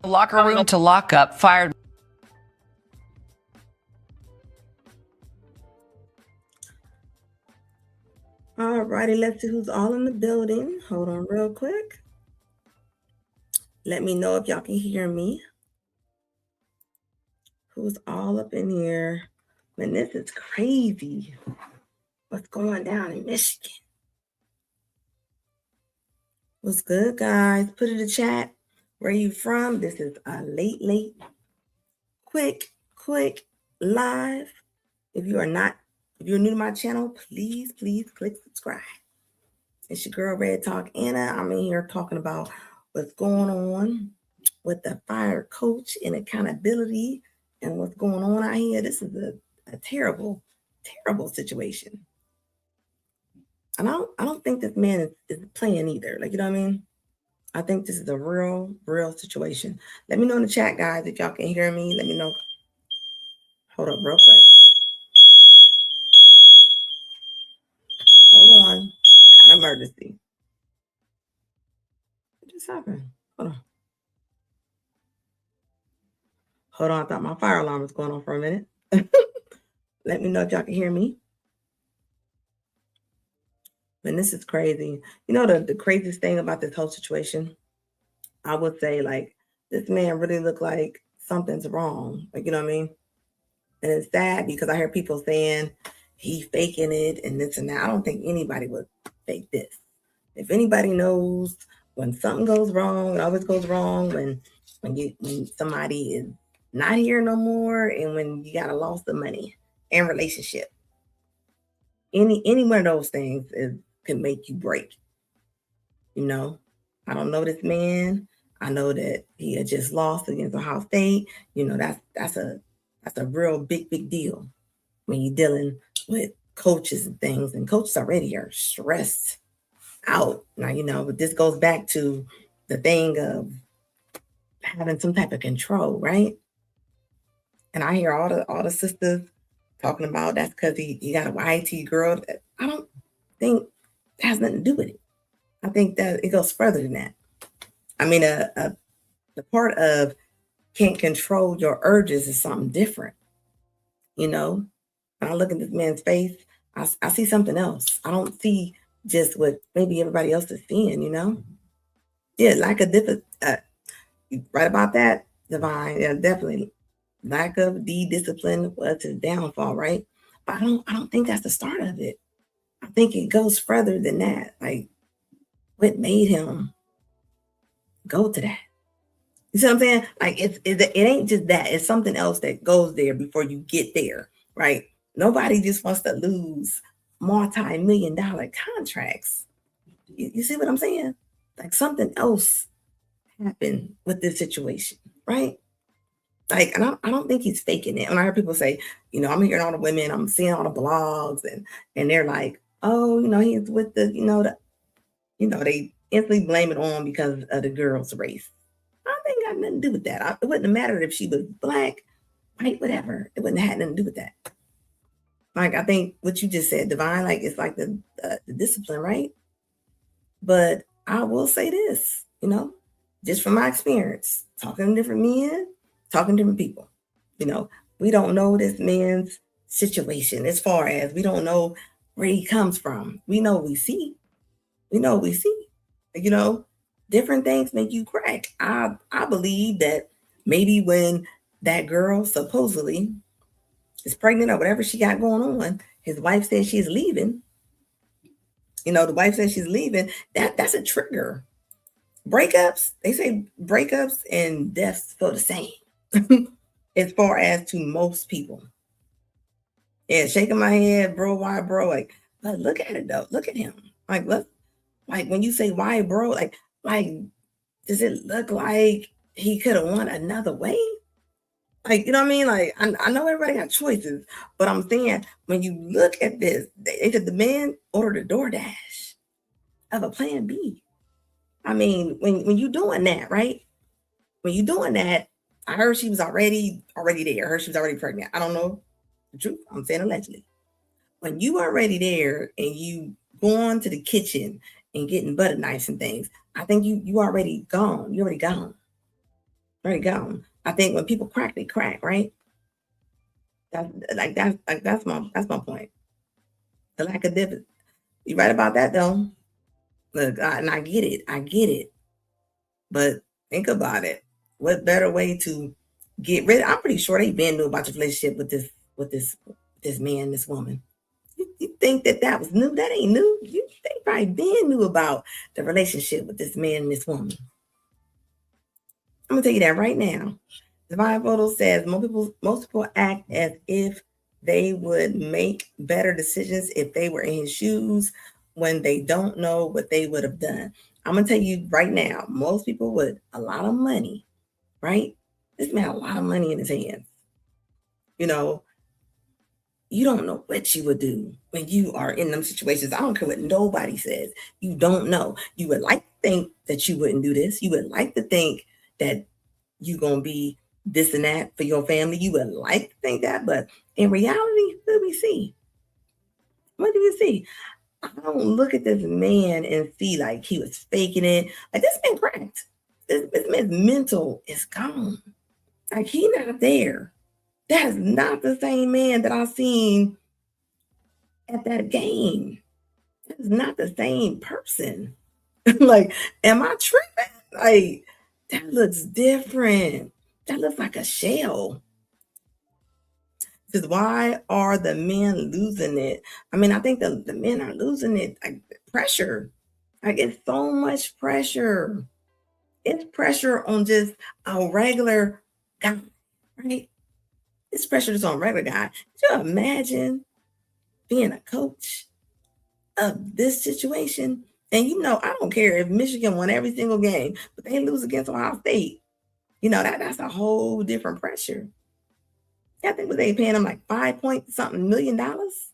locker room to lock up, fired. All righty, let's see who's all in the building. Hold on real quick. Let me know if y'all can hear me. Who's all up in here? Man, this is crazy. What's going down in Michigan? What's good, guys? Put in the chat. Where you from? This is a late, quick live. If you're new to my channel, please click subscribe. It's your girl, Red Talk Anna. I'm in here talking about what's going on with the fire coach and accountability and what's going on out here. This is a terrible situation. And I don't think this man is playing either. Like, you know what I mean? I think this is a real situation. Let me know in the chat, guys, if y'all can hear me. Let me know. Hold up real quick. Hold on. Got an emergency. What just happened? Hold on. I thought my fire alarm was going on for a minute. Let me know if y'all can hear me. Man, this is crazy. You know, the craziest thing about this whole situation, I would say, like, this man really looked like something's wrong. Like, you know what I mean? And it's sad because I hear people saying he's faking it and this and that. I don't think anybody would fake this. If anybody knows when something goes wrong, it always goes wrong when somebody is not here no more and when you got a loss of money and relationship. Any one of those things can make you break. You know, I don't know this man. I know that he had just lost against Ohio State. You know, that's a real big deal when you're dealing with coaches and things. And coaches already are stressed out. Now, you know, but this goes back to the thing of having some type of control, right? And I hear all the sisters talking about that's because he got a YT girl. I don't think that has nothing to do with it. I think that it goes further than that. I mean, the part of can't control your urges is something different. You know, when I look at this man's face, I see something else. I don't see just what maybe everybody else is seeing, you know? Yeah, lack of right about that, Divine. Yeah, definitely. Lack of discipline was his downfall, right? But I don't think that's the start of it. I think it goes further than that. Like, what made him go to that? You see what I'm saying? Like, it ain't just that. It's something else that goes there before you get there, right? Nobody just wants to lose multi-million-dollar contracts. You see what I'm saying? Like, something else happened with this situation, right? Like, and I don't think he's faking it. When I hear people say, you know, I'm hearing all the women, I'm seeing all the blogs, and they're like, oh, you know, he's with the, they instantly blame it on because of the girl's race. I think got nothing to do with that. It wouldn't have mattered if she was black, white, whatever. It wouldn't have had nothing to do with that. Like, I think what you just said, Divine, like, it's like the discipline, right? But I will say this, you know, just from my experience, talking to different men, talking to different people, you know, we don't know this man's situation as far as we don't know where he comes from. We know we see. We know we see. You know, different things make you crack. I believe that maybe when that girl supposedly is pregnant or whatever she got going on, his wife says she's leaving. You know, the wife says she's leaving. That's a trigger. Breakups, they say breakups and deaths feel the same as far as to most people. Yeah, shaking my head, bro, why, bro? Like, but look at it though. Look at him. Like, look, like when you say why, bro, like, does it look like he could have won another way? Like, you know what I mean? Like, I know everybody got choices, but I'm saying when you look at this, they said the man ordered a DoorDash of a plan B. I mean, when you doing that, right? When you doing that, I heard she was already there. I heard she was already pregnant. I don't know the truth. I'm saying allegedly. When you already there and you going to the kitchen and getting butter knives and things, I think you already gone. You already gone. Already gone. I think when people crack, they crack, right? That's my point. The lack of difference. You're right about that though. Look, and I get it. I get it. But think about it. What better way to get rid? I'm pretty sure they've been knew about your relationship with this man, this woman. You think that was new? That ain't new. They probably been knew about the relationship with this man and this woman. I'm gonna tell you that right now. Divine Photo says most people act as if they would make better decisions if they were in his shoes when they don't know what they would have done. I'm gonna tell you right now, most people with a lot of money, right? This man had a lot of money in his hands. You know, you don't know what you would do when you are in them situations. I don't care what nobody says. You don't know. You would like to think that you wouldn't do this. You would like to think that you're gonna be this and that for your family. You would like to think that, but in reality, what do we see? What do we see? I don't look at this man and see like he was faking it. Like this man cracked. This man's mental is gone. Like he not there. That is not the same man that I seen at that game. That is not the same person. Like, am I tripping? Like, that looks different. That looks like a shell. Because why are the men losing it? I mean, I think the men are losing it. Like pressure. Like it's so much pressure. It's pressure on just a regular guy, right? It's pressure just on a regular guy. Could you imagine being a coach of this situation? And I don't care if Michigan won every single game, but they lose against Ohio State. That's a whole different pressure. I think they paying them like 5 point something million dollars.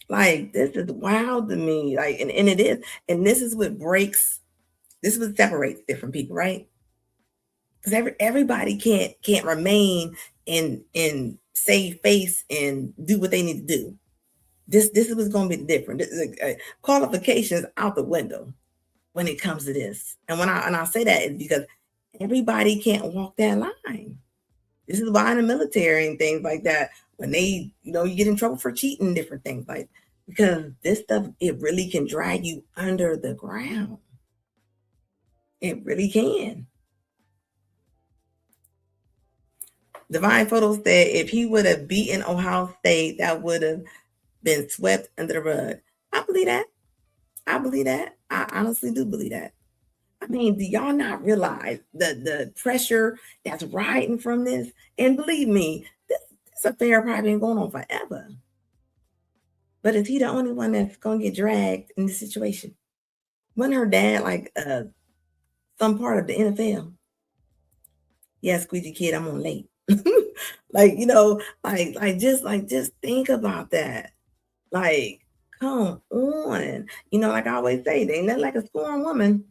Like this is wild to me. Like, and it is, and this is what separates different people, right? Because everybody can't remain in save face and do what they need to do. This is what's going to be different. Qualifications out the window when it comes to this. And when I say that is because everybody can't walk that line. This is why in the military and things like that, when they, you get in trouble for cheating, different things like, because this stuff, it really can drag you under the ground. It really can. Divine Photo said if he would have beaten Ohio State, that would have been swept under the rug. I believe that. I honestly do believe that. I mean, do y'all not realize the pressure that's riding from this? And believe me, this affair probably been going on forever. But is he the only one that's gonna get dragged in this situation? Wasn't her dad like some part of the NFL? Yeah, squeegee kid, I'm on late. Like, just think about that. Like, come on. Like I always say, they ain't nothing like a scorned woman.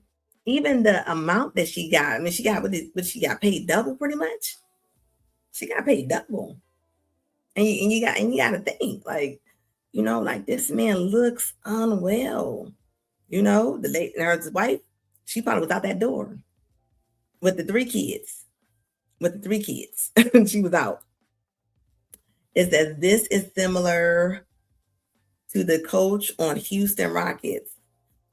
Even the amount that she got, I mean, she got paid double pretty much. She got paid double. And you got to think, like, like this man looks unwell. The late his wife, she probably was out that door with the three kids. She was out. It says this is similar to the coach on Houston Rockets.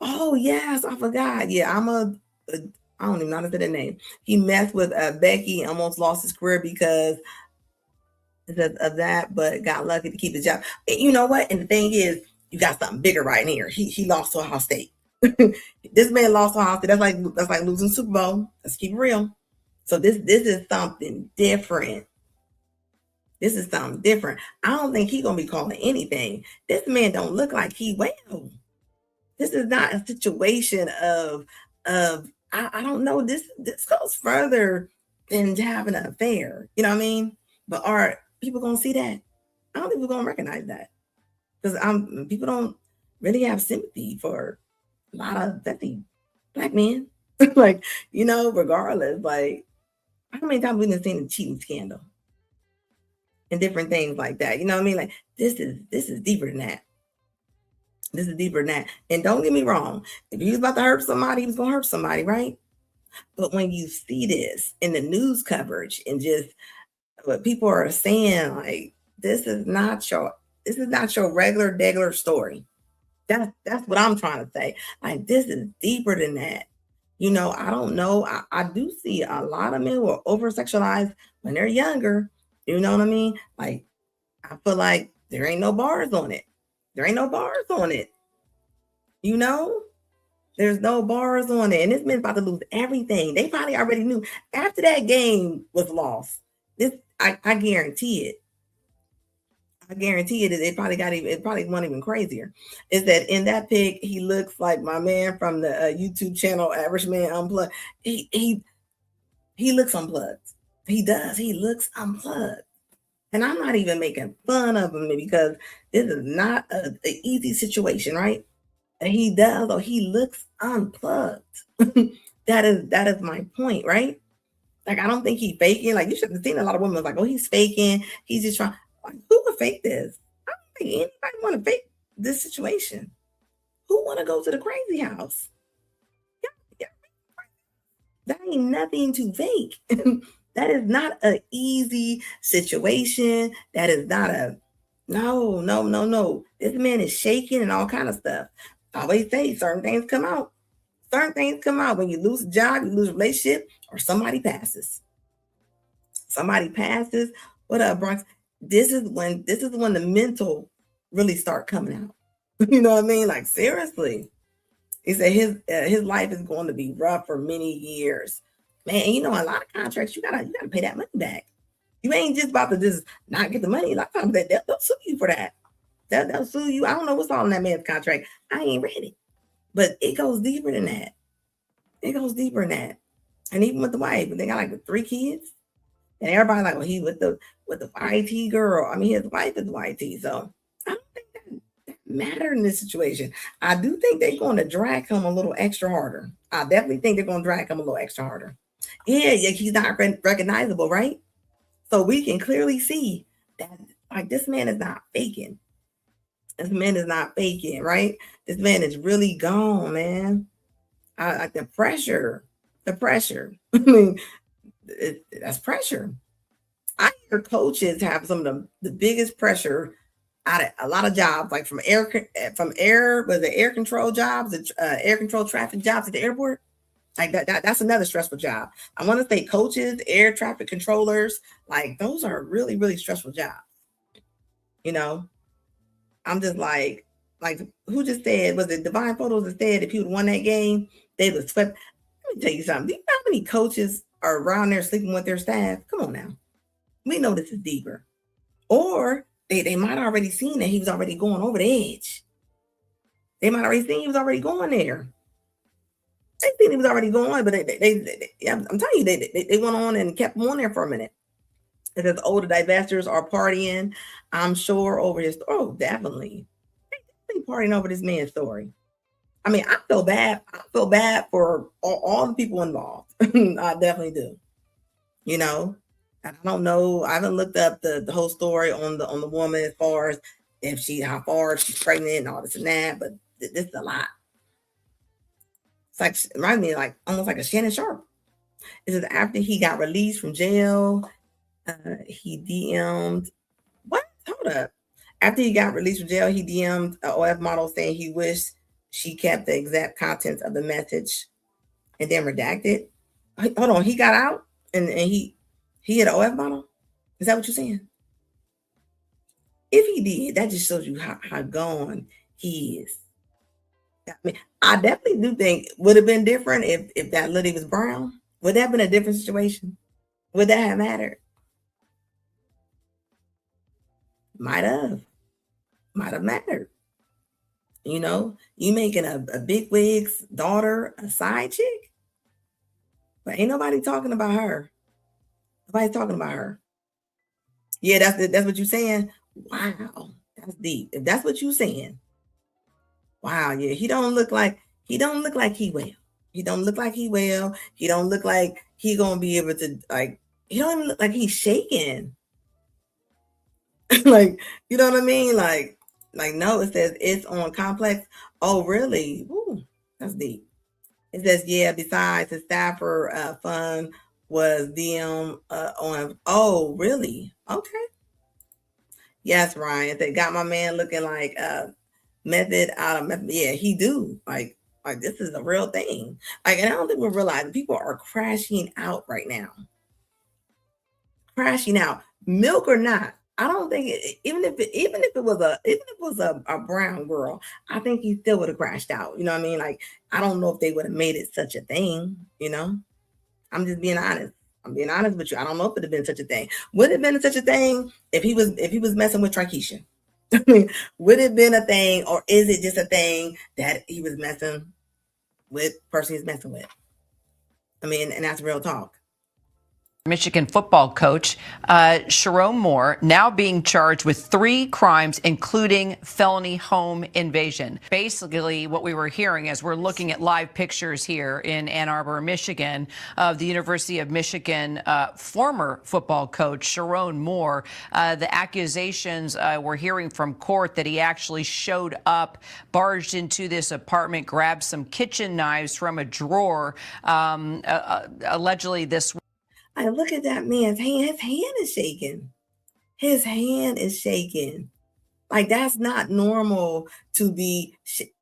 Oh yes, I forgot. Yeah, I don't even know how to say the name. He messed with Becky and almost lost his career because of that, but got lucky to keep his job. And you know what? And the thing is, you got something bigger right here. He lost to Ohio State. This man lost to Ohio State. That's like losing Super Bowl. Let's keep it real. So this is something different. This is something different. I don't think he's gonna be calling anything. This man don't look like he well. This is not a situation of I don't know. This goes further than having an affair. You know what I mean? But are people gonna see that? I don't think we're gonna recognize that because people don't really have sympathy for a lot of black men. Like regardless, like how many times we've seen a cheating scandal and different things like that. You know what I mean? Like this is deeper than that. This is deeper than that. And don't get me wrong, if he was about to hurt somebody, he was gonna hurt somebody, right? But when you see this in the news coverage and just what people are saying, like, this is not your regular story. That's what I'm trying to say. Like, this is deeper than that. I don't know. I do see a lot of men who are over sexualized when they're younger. You know what I mean? Like, I feel like there ain't no bars on it. There ain't no bars on it. You know? There's no bars on it. And this man's about to lose everything. They probably already knew after that game was lost. This I guarantee it. I guarantee it. It probably went even crazier. Is that in that pic, he looks like my man from the YouTube channel Average Man Unplugged. He looks unplugged. He does. He looks unplugged. And I'm not even making fun of him because this is not an easy situation, right? And he does, or he looks unplugged. That is my point, right? Like, I don't think he's faking. Like, you should have seen a lot of women like, oh, he's faking. He's just trying. Like, who would fake this? I don't think anybody want to fake this situation. Who want to go to the crazy house? Yeah, yeah, that ain't nothing to fake. That is not an easy situation. That is not a no, no, no, no. This man is shaking and all kind of stuff. I always say certain things come out. Certain things come out when you lose a job, you lose a relationship, or somebody passes. Somebody passes. What up, Bronx? This is when the mental really start coming out. You know what I mean? Like, seriously. He said his life is going to be rough for many years. Man, and a lot of contracts you gotta pay that money back. You ain't just about to just not get the money. A lot of times they'll sue you for that. They'll sue you. I don't know what's all in that man's contract. I ain't read it. But it goes deeper than that. It goes deeper than that. And even with the wife, they got like 3 kids. And everybody like, well, he with the YT girl. I mean, his wife is YT. So I don't think that matter in this situation. I do think they're going to drag him a little extra harder. I definitely think they're going to drag him a little extra harder. Yeah, he's not recognizable, right? So we can clearly see that, like, this man is not faking. This man is not faking, right? This man is really gone, man. Like the pressure. I mean, that's pressure. I hear coaches have some of the biggest pressure out of a lot of jobs, like was it air control jobs, air control traffic jobs at the airport. Like that's another stressful job. I want to say coaches, air traffic controllers, like those are really, really stressful jobs. You know, I'm just like who just said, was it Divine Photos that said if he would won that game, they would swept. Let me tell you something. Do you know how many coaches are around there sleeping with their staff? Come on now. We know this is deeper. Or they might already seen that he was already going over the edge. They might already seen he was already going there. They seen he was already going, but I'm telling you, they went on and kept him on there for a minute. It says older divestors are partying, I'm sure, over his. Oh, definitely. They partying over this man's story. I mean, I feel bad. I feel bad for all the people involved. I definitely do. You know, I don't know. I haven't looked up the whole story on the woman as far as how far she's pregnant and all this and that, but this is a lot. It's like it reminds me like almost like a Shannon Sharp. It says after he got released from jail, he DM'd what? Hold up. After he got released from jail, he DM'd a OF model saying he wished she kept the exact contents of the message and then redacted. Hold on, he got out and he had an OF model. Is that what you're saying? If he did, that just shows you how gone he is. I mean, I definitely do think it would have been different if that lady was brown. Would that have been a different situation? Would that have mattered? Might have. Might have mattered. You making a big wig's daughter a side chick, but ain't nobody talking about her. Nobody's talking about her. Yeah, that's what you're saying. Wow, that's deep. If that's what you're saying, wow, yeah, he don't look like he will. He don't look like he will. He don't look like he gonna be able to like. He don't even look like he's shaking. Like, you know what I mean? Like no, it says it's on complex. Oh, really? Ooh, that's deep. It says, yeah, besides the Stafford fund was DM on, oh, really? Okay. Yes, Ryan. They got my man looking like method out of method. Yeah, he do. Like this is a real thing. Like, and I don't think we realize people are crashing out right now. Crashing out, milk or not. I don't think even if it was a brown girl, I think he still would have crashed out. You know what I mean? Like I don't know if they would have made it such a thing. You know, I'm just being honest. I'm being honest with you. I don't know if it would have been such a thing. Would it have been such a thing if he was messing with Trikeisha? I mean, would it have been a thing, or is it just a thing that he was messing with the person he's messing with? I mean, and that's real talk. Michigan football coach Sharon Moore now being charged with 3 crimes, including felony home invasion. Basically, what we were hearing as we're looking at live pictures here in Ann Arbor, Michigan, of the University of Michigan former football coach Sharon Moore. The accusations we're hearing from court that he actually showed up, barged into this apartment, grabbed some kitchen knives from a drawer, allegedly this. I look at that man's hand. His hand is shaking. His hand is shaking. Like that's not normal to be.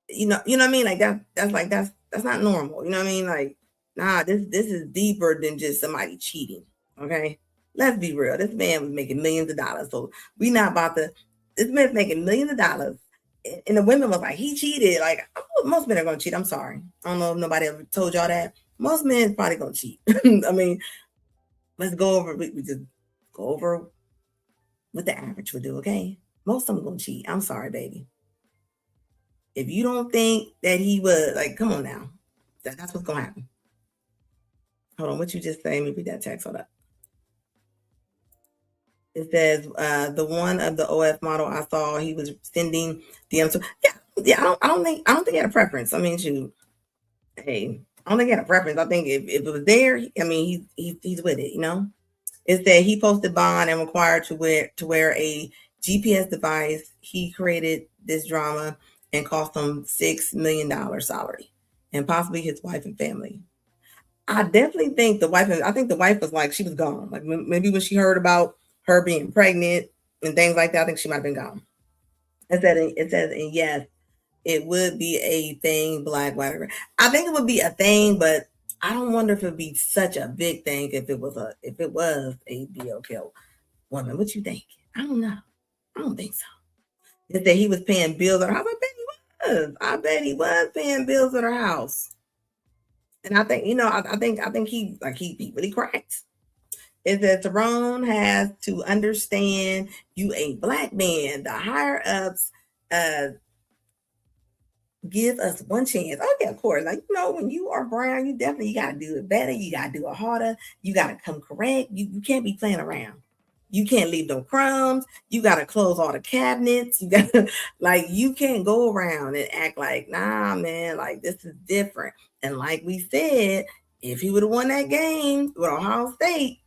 You know what I mean? Like that's not normal. You know what I mean? Like nah, this is deeper than just somebody cheating. Okay, let's be real. This man was making millions of dollars, so we not about to. This man's making millions of dollars, and the women was like he cheated. Like most men are gonna cheat. I'm sorry. I don't know if nobody ever told y'all that. Most men probably gonna cheat. I mean. Let's go over. We just go over what the average would do. Okay, most of them gonna cheat. I'm sorry, baby. If you don't think that he would, like, come on now, that's what's gonna happen. Hold on, what you just say? Let me read that text. Hold up. It says the one of the OF model I saw, he was sending DMs. So yeah. I don't think he had a preference. I mean, hey, I don't think he had a preference. I think if it was there, I mean, he's with it. You know. It said he posted bond and required to wear a GPS device. He created this drama and cost him $6 million salary, and possibly his wife and family. I definitely think the wife. I think the wife was like she was gone. Like maybe when she heard about her being pregnant and things like that, I think she might have been gone. It says, and yes, it would be a thing. Black, white. I think it would be a thing, but I don't wonder if it'd be such a big thing if it was a BLK woman. What you think? I don't know. I don't think so. It said he was paying bills at her house. I bet he was. I bet he was paying bills at her house. And I think, I think he really cracks. It said Tyrone has to understand you a black man. The higher ups give us one chance. Oh yeah, of course. Like when you are brown, you got to do it better. You got to do it harder. You got to come correct. You can't be playing around. You can't leave no crumbs. You got to close all the cabinets. You got to you can't go around and act like nah, man. Like this is different. And like we said, if he would have won that game with Ohio State,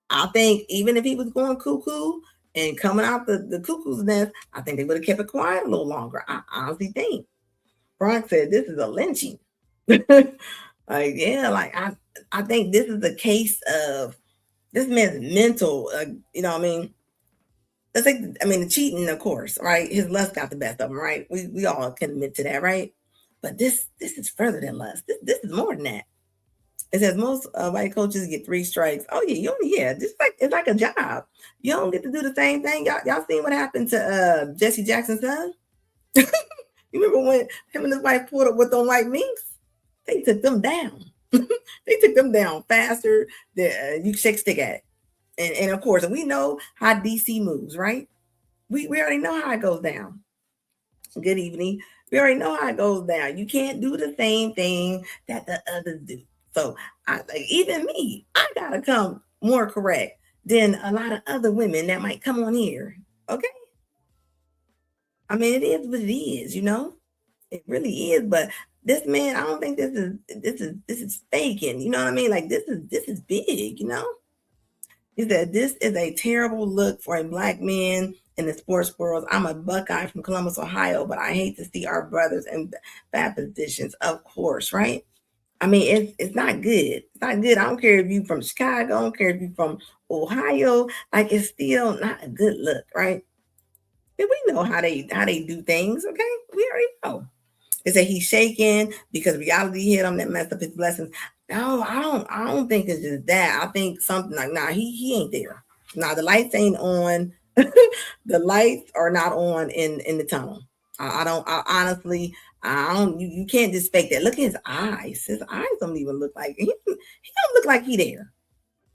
I think even if he was going cuckoo and coming out the cuckoo's nest, I think they would have kept it quiet a little longer. I honestly think. Bronx said this is a lynching. I think this is a case of this man's mental. You know what I mean? The cheating, of course, right? His lust got the best of him, right? We all can admit to that, right? But this is further than lust. This is more than that. It says most white coaches get 3 strikes. Oh yeah, it's like a job. You don't get to do the same thing. Y'all seen what happened to Jesse Jackson's son? You remember when him and his wife pulled up with them white minks? They took them down. They took them down faster than you shake stick at. And of course, we know how DC moves, right? We already know how it goes down. Good evening. We already know how it goes down. You can't do the same thing that the others do. So even me, I gotta come more correct than a lot of other women that might come on here. Okay. I mean, it is what it is, It really is. But this man, I don't think this is faking. You know what I mean? Like this is big. He said this is a terrible look for a black man in the sports world. I'm a Buckeye from Columbus, Ohio, but I hate to see our brothers in bad positions. Of course, right? I mean, it's not good. It's not good. I don't care if you from Chicago. I don't care if you from Ohio. Like it's still not a good look, right? And we know how they do things. Okay, we already know. They say he's shaking because reality hit him that messed up his blessings. No, I don't think it's just that. I think something like nah, he ain't there. Nah, the lights ain't on. The lights are not on in the tunnel. I don't. I honestly, I don't. You can't just fake that. Look at his eyes. His eyes don't even look like he don't look like he there.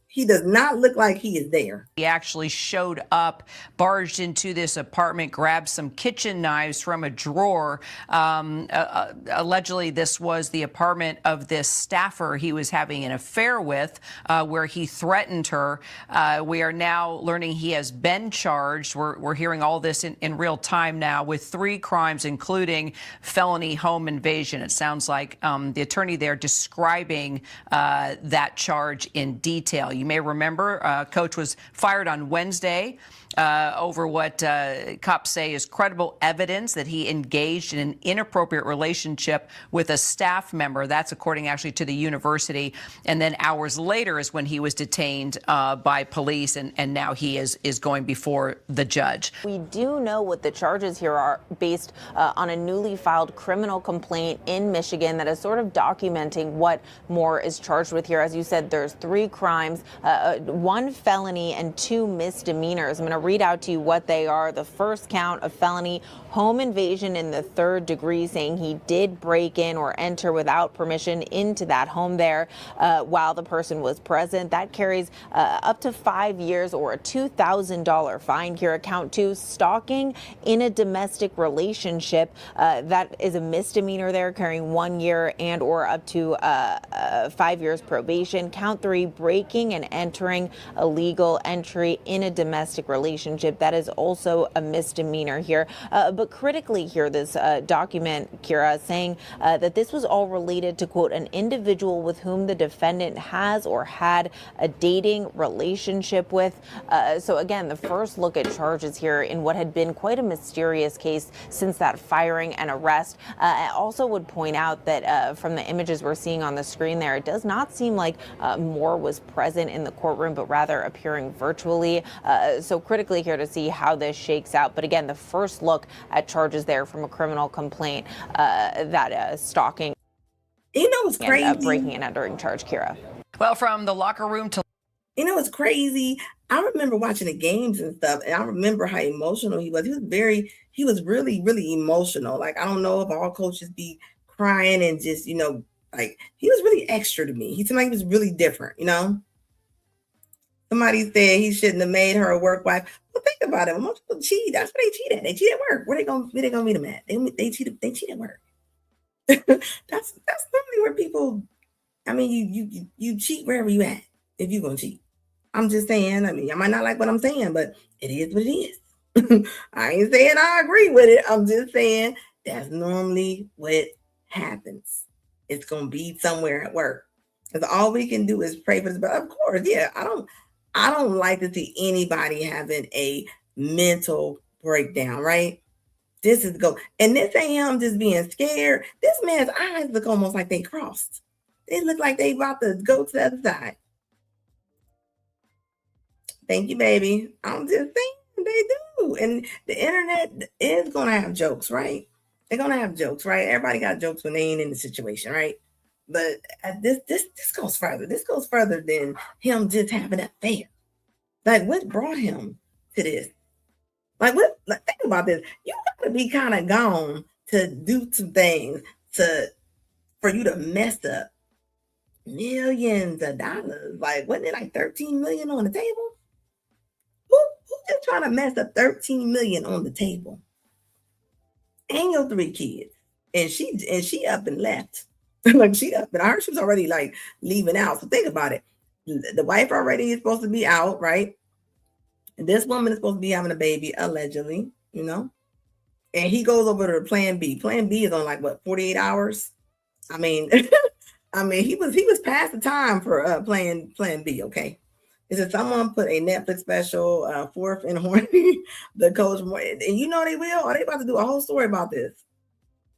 He does not look like he is there. He actually showed up, barged into this apartment, grabbed some kitchen knives from a drawer. Allegedly, this was the apartment of this staffer he was having an affair with, where he threatened her. We are now learning he has been charged. We're hearing all this in real time now with 3 crimes, including felony home invasion. It sounds like the attorney there describing that charge in detail. You may remember Coach was fired on Wednesday over what cops say is credible evidence that he engaged in an inappropriate relationship with a staff member. That's according actually to the university. And then hours later is when he was detained by police, and now he is going before the judge. We do know what the charges here are based on a newly filed criminal complaint in Michigan that is sort of documenting what Moore is charged with here. As you said, there's 3 crimes, 1 felony and 2 misdemeanors. I'm going to read out to you what they are. The first count of felony home invasion in the 3rd degree, saying he did break in or enter without permission into that home there while the person was present. That carries up to 5 years or a $2,000 fine here. Count 2, stalking in a domestic relationship. That is a misdemeanor there, carrying 1 year and or up to 5 years probation. Count 3, breaking and entering illegal entry in a domestic relationship. That is also a misdemeanor here. But critically here, this document, Kira, saying that this was all related to, quote, an individual with whom the defendant has or had a dating relationship with. So again, the first look at charges here in what had been quite a mysterious case since that firing and arrest. I also would point out that from the images we're seeing on the screen there, it does not seem like Moore was present in the courtroom, but rather appearing virtually. So critically here to see how this shakes out. But again, the first look at charges there from a criminal complaint that stalking. You know what's crazy? And breaking and entering charge, Kira. Well, from the locker room to It's crazy. I remember watching the games and stuff, and I remember how emotional he was. He was really, really emotional. Like, I don't know if all coaches be crying and just, like he was really extra to me. He seemed like he was really different. Somebody said he shouldn't have made her a work wife. Well, think about it. When most people cheat, that's what they cheat at. They cheat at work. Where they gonna meet them at? They cheat at work. That's normally where people. I mean, you cheat wherever you at if you gonna cheat. I'm just saying. I mean, I might not like what I'm saying, but it is what it is. I ain't saying I agree with it. I'm just saying that's normally what happens. It's gonna be somewhere at work. Because all we can do is pray for this. But of course, yeah, I don't like to see anybody having a mental breakdown, right? This is go, and this ain't him just being scared. This man's eyes look almost like they crossed. They look like they about to go to the other side. Thank you, baby. I'm just saying they do. And the internet is gonna have jokes, right? They're gonna have jokes, right? Everybody got jokes when they ain't in the situation, right? But this goes further. This goes further than him just having an affair. Like, what brought him to this? Like, think about this. You gotta be kind of gone to do some things for you to mess up millions of dollars. Like, wasn't it like 13 million on the table? Who just trying to mess up 13 million on the table? And your 3 kids. And she up and left. Like, she up and I heard she was already like leaving out. So think about it. The wife already is supposed to be out, right? And this woman is supposed to be having a baby, allegedly, And he goes over to Plan B. Plan B is on like what, 48 hours? I mean, he was past the time for Plan B. Okay, is it someone put a Netflix special, Fourth and Horny, the coach, and they will? Are they about to do a whole story about this?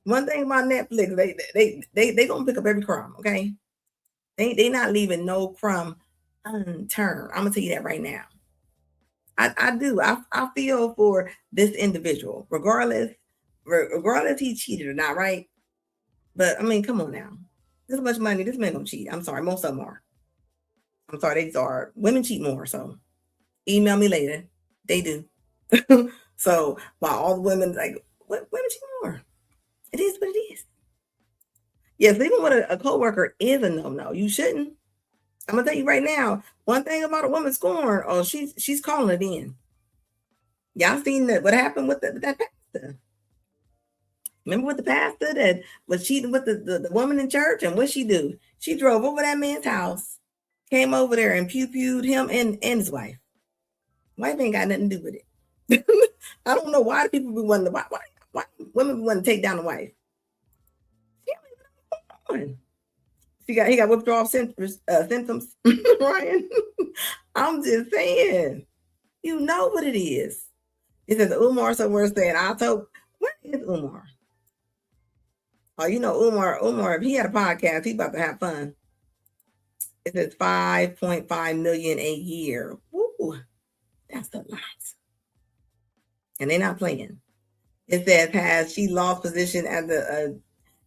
One thing about Netflix, they gonna pick up every crumb, okay? They not leaving no crumb unturned. I'm gonna tell you that right now. I do. I feel for this individual, regardless he cheated or not, right? But I mean, come on now. This much money, this man gonna cheat. I'm sorry, most of them are. I'm sorry, they are. Women cheat more, so email me later. They do. So while all the women like women cheat more. It is what it is. Yes, even with a coworker is a no-no. You shouldn't. I'm gonna tell you right now, one thing about a woman scorn, oh, she's calling it in. Y'all seen that what happened with that pastor? Remember with the pastor that was cheating with the woman in church, and what she do? She drove over that man's house, came over there and pew-pewed him and his wife. Wife ain't got nothing to do with it. I don't know why people be wanting to why women want to take down the wife. He got withdrawal symptoms, Ryan. I'm just saying, you know what it is. It says Umar somewhere saying, where is Umar? Oh, you know, Umar, if he had a podcast, he about to have fun. It says 5.5 million a year. Woo, that's a lot. And they're not playing. It says, has she lost position as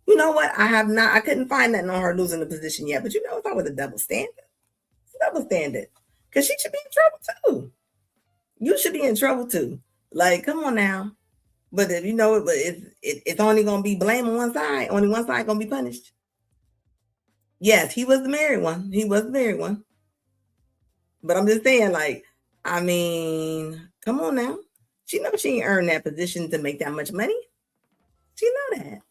you know what? I couldn't find nothing on her losing the position yet. But you know, if I was a double standard, because she should be in trouble too. You should be in trouble too. Like, come on now. But if you know it, but it's only gonna be blame on one side. Only one side gonna be punished. Yes, he was the married one. But I'm just saying, like, I mean, come on now. She knows she ain't earned that position to make that much money. She know that.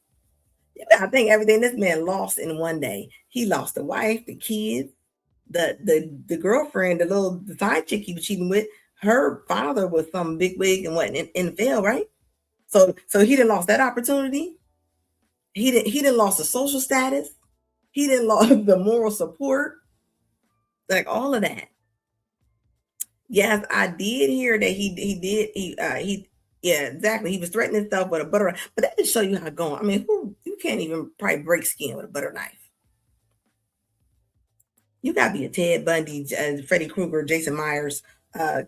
I think everything this man lost in one day. He lost the wife, the kids, the girlfriend, the side chick he was cheating with. Her father was some big wig and what in NFL, right? So he didn't lost that opportunity. He didn't lost the social status. He didn't lost the moral support. Like all of that. Yes, I did hear that yeah, exactly. He was threatening himself with a butter knife, but that just show you how it's going. I mean, you can't even probably break skin with a butter knife. You gotta be a Ted Bundy, Freddy Krueger, Jason Myers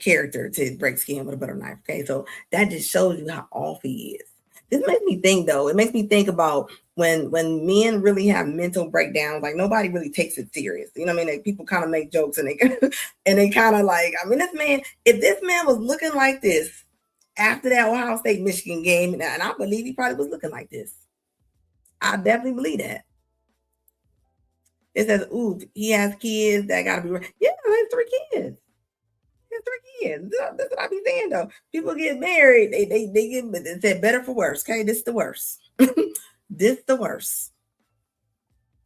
character to break skin with a butter knife. Okay, so that just shows you how off he is. This makes me think, though. It makes me think about when men really have mental breakdowns. Like nobody really takes it serious. You know what I mean? Like, people kind of make jokes and they kind of like. I mean, if this man was looking like this after that Ohio State Michigan game, and I believe he probably was looking like this. I definitely believe that. It says, ooh, he has kids that gotta be. Yeah, he has 3 kids. That's what I be saying though. People get married, they get, but it said better for worse. Okay, this is the worst. This the worst.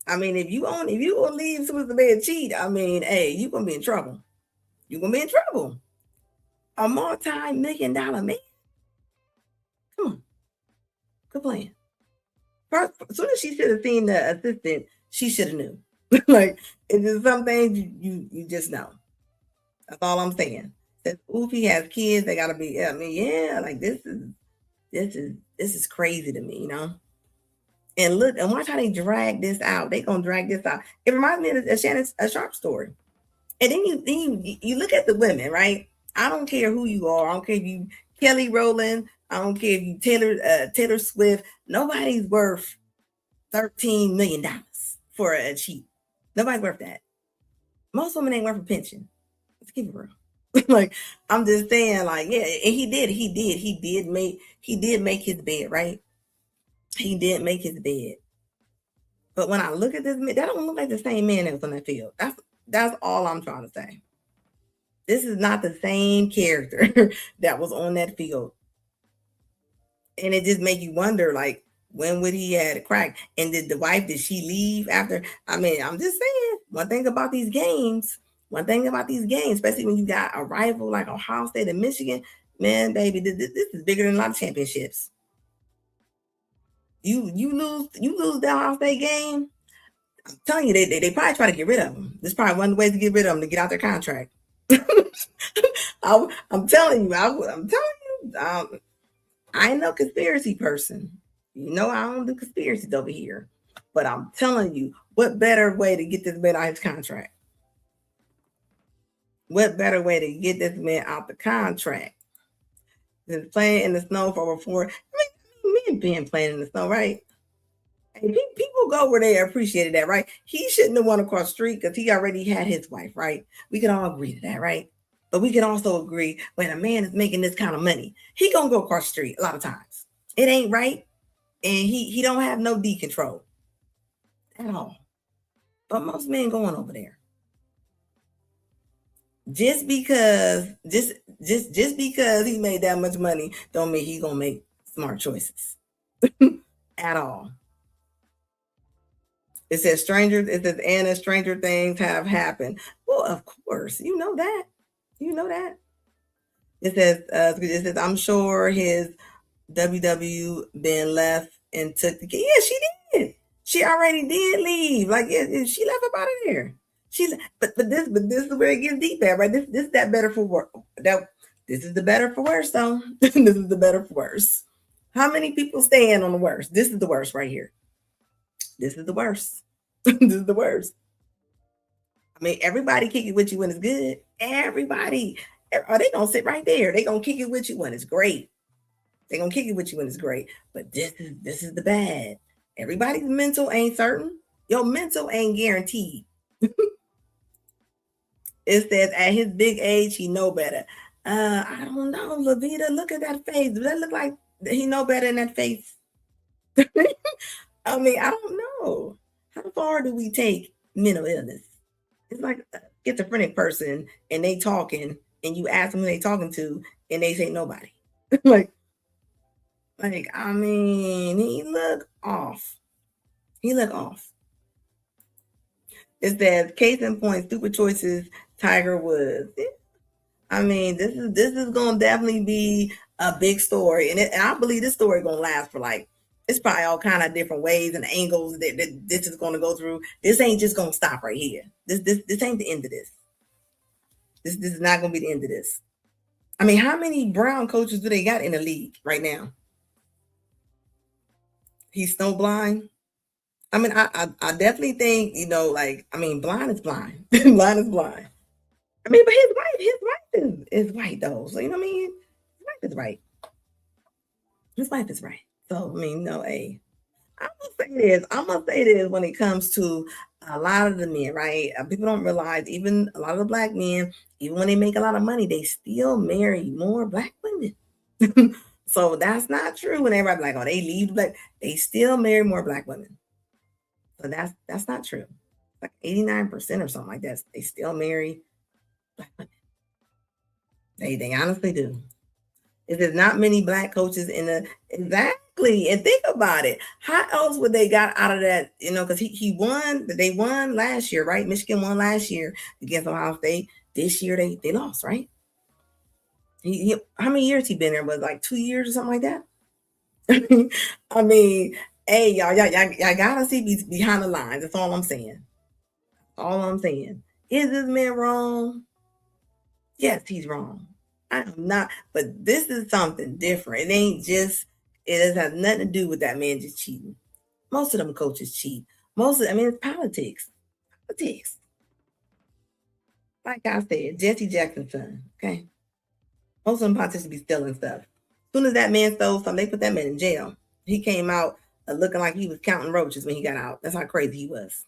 I mean, if you gonna leave someone to man cheat, I mean, hey, you gonna be in trouble. You're gonna be in trouble. A multi-million-dollar man. Come on, good plan. First, as soon as she should have seen the assistant, she should have knew. Like, it's just some things you just know. That's all I'm saying. That oof, he has kids, they gotta be. I mean, yeah, like this is crazy to me, you know. And look, and watch how they drag this out. They gonna drag this out. It reminds me of a Shannon Sharp story. And then you look at the women, right? I don't care who you are. I don't care if you Kelly Rowland. I don't care if you Taylor Swift. Nobody's worth $13 million for a cheat. Nobody's worth that. Most women ain't worth a pension. Let's keep it real. Like, I'm just saying, like, yeah, and he did make his bed, right? He did make his bed. But when I look at this man, that don't look like the same man that was on that field. That's all I'm trying to say. This is not the same character that was on that field. And it just make you wonder, like, when would he had a crack? And did she leave after? I mean, I'm just saying, one thing about these games, especially when you got a rival like Ohio State and Michigan, man, baby, this is bigger than a lot of championships. You lose the Ohio State game, I'm telling you, they probably try to get rid of him. This is probably one of the ways to get rid of him, to get out their contract. I'm telling you, I ain't no conspiracy person. You know, I don't do conspiracies over here, but I'm telling you, what better way to get this man out his contract? What better way to get this man out the contract than playing in the snow for over 4? I mean, men being playing in the snow, right? And people go where they appreciated that, right? He shouldn't have won across the street because he already had his wife, right? We can all agree to that, right? But we can also agree when a man is making this kind of money, he gonna go across the street a lot of times. It ain't right, and he don't have no D control at all. But most men going over there. Just because he made that much money don't mean he gonna make smart choices at all. It says Anna, stranger things have happened. Well, of course, you know that. You know that. It says, I'm sure his WW been left and took the key. Yeah, she did. She already did leave. Like she left up out of there. But this is where it gets deep at, right? This is that better for worse. This is the better for worse, though. This is the better for worse. How many people stand on the worst? This is the worst right here. This is the worst. This is the worst. I mean, everybody kick it with you when it's good. Everybody. Or they gonna sit right there. They gonna kick it with you when it's great. They gonna kick it with you when it's great. But this is the bad. Everybody's mental ain't certain. Your mental ain't guaranteed. It says at his big age, he know better. I don't know, Lavita. Look at that face. Does that look like he know better in that face? I mean, I don't know. How far do we take mental illness? It's like a schizophrenic person and they talking and you ask them who they talking to and they say nobody. like, I mean, he look off. He look off. It says, case in point, stupid choices, Tiger Woods. I mean, this is gonna definitely be a big story, and I believe this story gonna last for like it's probably all kind of different ways and angles that this is gonna go through. This ain't just gonna stop right here. This ain't the end of this. This is not gonna be the end of this. I mean, how many brown coaches do they got in the league right now? He's snowblind. I mean, I definitely think, blind is blind. Blind is blind. I mean, but his wife is white though. So you know what I mean? His wife is right. His wife is right. So I mean, no, hey. I'm gonna say this when it comes to a lot of the men, right? People don't realize even a lot of the black men, even when they make a lot of money, they still marry more black women. So that's not true when everybody like, oh, they leave black, they still marry more black women. So that's not true. Like 89% or something like that. They still marry black women. They honestly do. If there's not many black coaches in the exactly, and think about it. How else would they got out of that? Because he won. They won last year, right? Michigan won last year against Ohio State. This year they lost, right? He how many years he been there? Was like 2 years or something like that. I mean, hey, y'all gotta see behind the lines. That's all I'm saying. All I'm saying. Is this man wrong? Yes, he's wrong. I am not, but this is something different. It has nothing to do with that man just cheating. Most of them coaches cheat. It's politics. Politics. Like I said, Jesse Jackson's son, okay? Most of them politicians be stealing stuff. As soon as that man stole something, they put that man in jail. He came out looking like he was counting roaches when he got out. That's how crazy he was.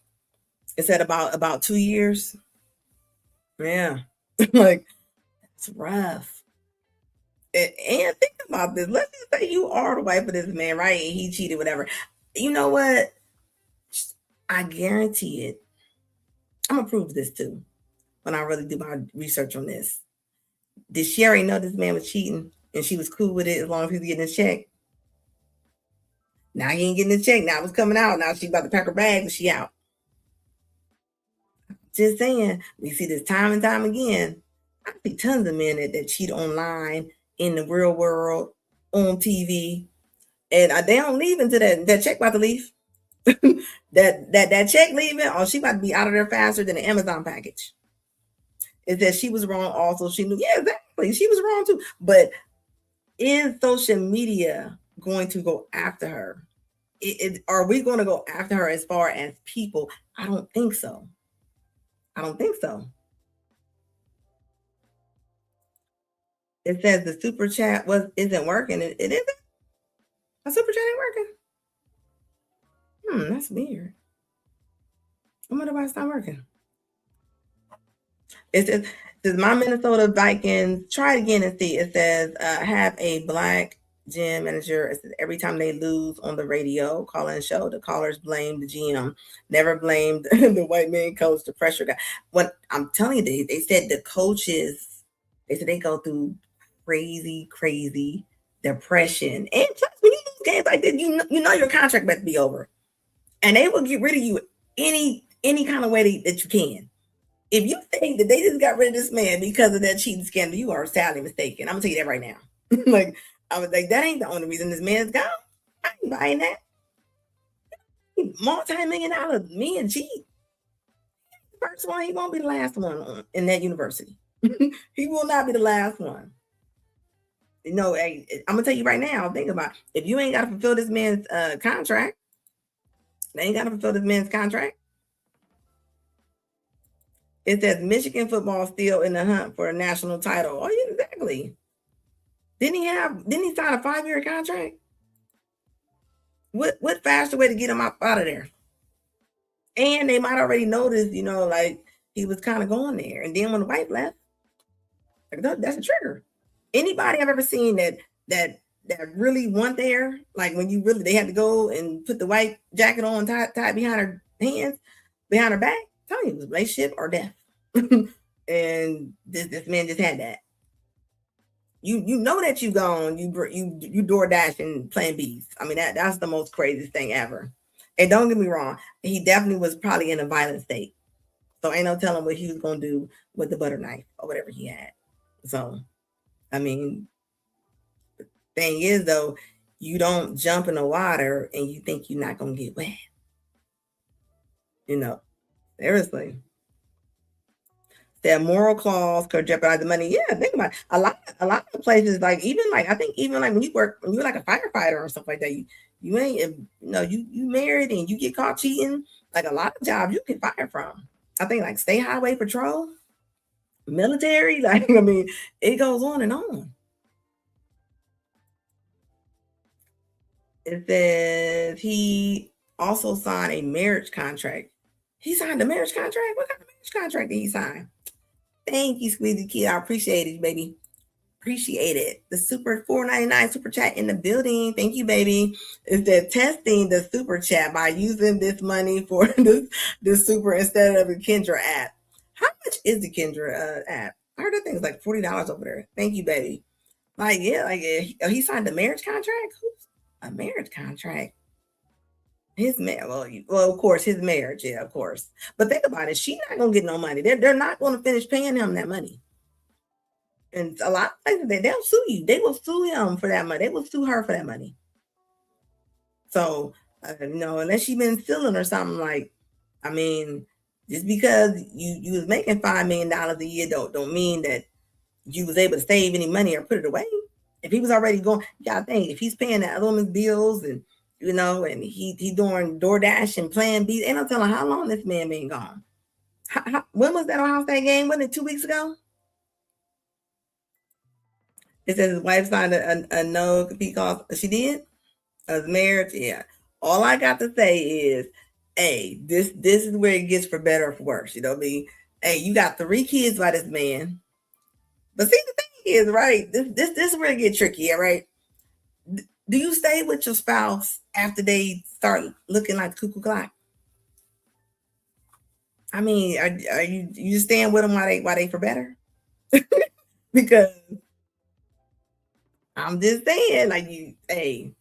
It said about 2 years. Yeah. Like, it's rough. And think about this. Let's just say you are the wife of this man, right? And he cheated, whatever. You know what? I guarantee it. I'm gonna prove this too when I really do my research on this. Did she already know this man was cheating and she was cool with it as long as he was getting his check? Now he ain't getting his check. Now it's coming out. Now she about to pack her bags and she out. Just saying, we see this time and time again. I see tons of men that cheat online in the real world on TV, and they don't leave until that check about to leave. that check leaving, or she about to be out of there faster than an Amazon package. It says she was wrong. Also, she knew. Yeah, exactly. She was wrong too. But is social media going to go after her are we going to go after her as far as people? I don't think so. I don't think so. It says the super chat isn't working. It isn't. A super chat ain't working. That's weird. I wonder why it's not working. It says my Minnesota Vikings. Try it again and see. It says have a black GM manager. It says every time they lose on the radio, call-in show, the callers blame the GM. Never blamed the white man coach, the pressure guy. When I'm telling you, they said the coaches. They said they go through crazy depression. And plus, when you lose games like this, you know your contract about to be over, and they will get rid of you any kind of way that you can. If you think that they just got rid of this man because of that cheating scandal, you are sadly mistaken. I'm gonna tell you that right now. Like, I was like, that ain't the only reason this man's gone. I ain't buying that. Multi-million-dollar men cheat. First one, he won't be the last one in that university. He will not be the last one. You know, I'm gonna tell you right now. Think about it. If you ain't got to fulfill this man's contract, they ain't got to fulfill this man's contract. It says Michigan football still in the hunt for a national title. Oh, yeah, exactly. Didn't he sign a 5-year contract? What faster way to get him out of there? And they might already notice, you know, like he was kind of going there. And then when the wife left, like, that's a trigger. Anybody I've ever seen that really went there, like when they had to go and put the white jacket on, tied behind her hands, behind her back, tell you it was relationship or death. And this man just had that. You know that you gone, you DoorDash and Plan Bs. I mean, that's the most craziest thing ever. And don't get me wrong, he definitely was probably in a violent state. So ain't no telling what he was gonna do with the butter knife or whatever he had. So, I mean, the thing is though, you don't jump in the water and you think you're not gonna get wet. You know, seriously. That moral clause could jeopardize the money. Yeah, think about it. A lot of places, like I think even when you're like a firefighter or stuff like that, you ain't, you married and you get caught cheating, like a lot of jobs you can fire from. I think like state highway patrol, military, like, I mean, it goes on and on. It says he also signed a marriage contract. He signed a marriage contract? What kind of marriage contract did he sign? Thank you, Squeezy Kid. I appreciate it, baby. Appreciate it. The super $4.99 super chat in the building. Thank you, baby. It said testing the super chat by using this money for this super instead of the Kendra app. How much is the Kendra app? I heard that thing's like $40 over there. Thank you, baby. Like, yeah, he signed a marriage contract? Who's a marriage contract? His marriage, well, of course, his marriage, yeah, of course. But think about it, she's not gonna get no money. They're not gonna finish paying him that money. And a lot of places they'll sue you. They will sue him for that money. They will sue her for that money. So unless she's been stealing or something, like, I mean, just because you was making $5 million a year don't mean that you was able to save any money or put it away. If he was already going, you gotta think, if he's paying the other woman's bills and and he doing DoorDash and Plan B. Ain't no telling how long this man been gone. When was that Ohio State game? Wasn't it 2 weeks ago? It says his wife signed a no compete clause. She did? His marriage, yeah. All I got to say is, hey, this is where it gets for better or for worse. You know what I mean? Hey, you got 3 kids by this man. But see, the thing is, right? This is where it gets tricky, yeah, right? Do you stay with your spouse after they start looking like cuckoo clock? I mean, are you staying with them while they for better? Because I'm just saying, like, you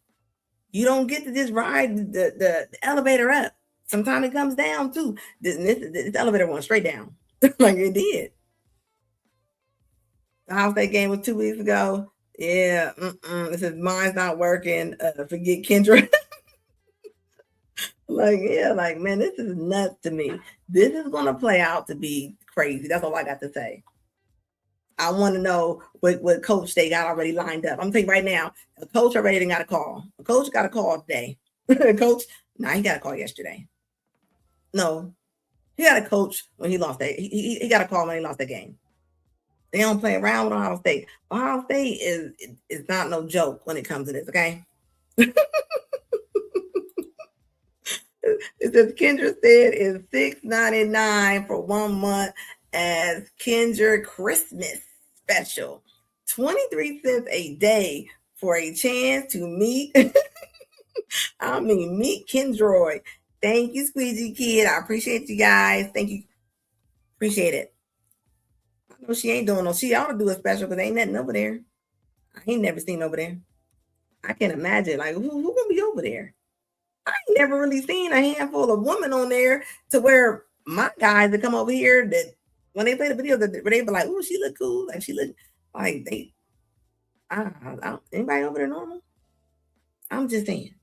don't get to just ride the elevator up. Sometimes it comes down too. This elevator went straight down, like it did. The Ohio State game was 2 weeks ago. Yeah, it says mine's not working. Forget Kendra. Like, yeah, like, man, this is nuts to me. This is gonna play out to be crazy. That's all I got to say. I want to know what coach they got already lined up. I'm thinking right now, a coach already got a call. A coach got a call today Coach, nah, he got a call yesterday. No, he got a coach when he lost that. He got a call when he lost that game. They don't play around with Ohio State. Ohio State is not no joke when it comes to this, okay? It says Kendra said is $6.99 for 1 month as Kendra Christmas special. 23 cents a day for a chance to meet meet Kendroy. Thank you, Squeegee Kid. I appreciate you guys. Thank you. Appreciate it. I know she ain't doing no. She ought to do a special because ain't nothing over there. I ain't never seen over there. I can't imagine. Like, who gonna be over there? I ain't never really seen a handful of women on there to where my guys that come over here that when they play the videos, where they be like, "Oh, she look cool," like she look like they. Anybody over there normal? I'm just saying.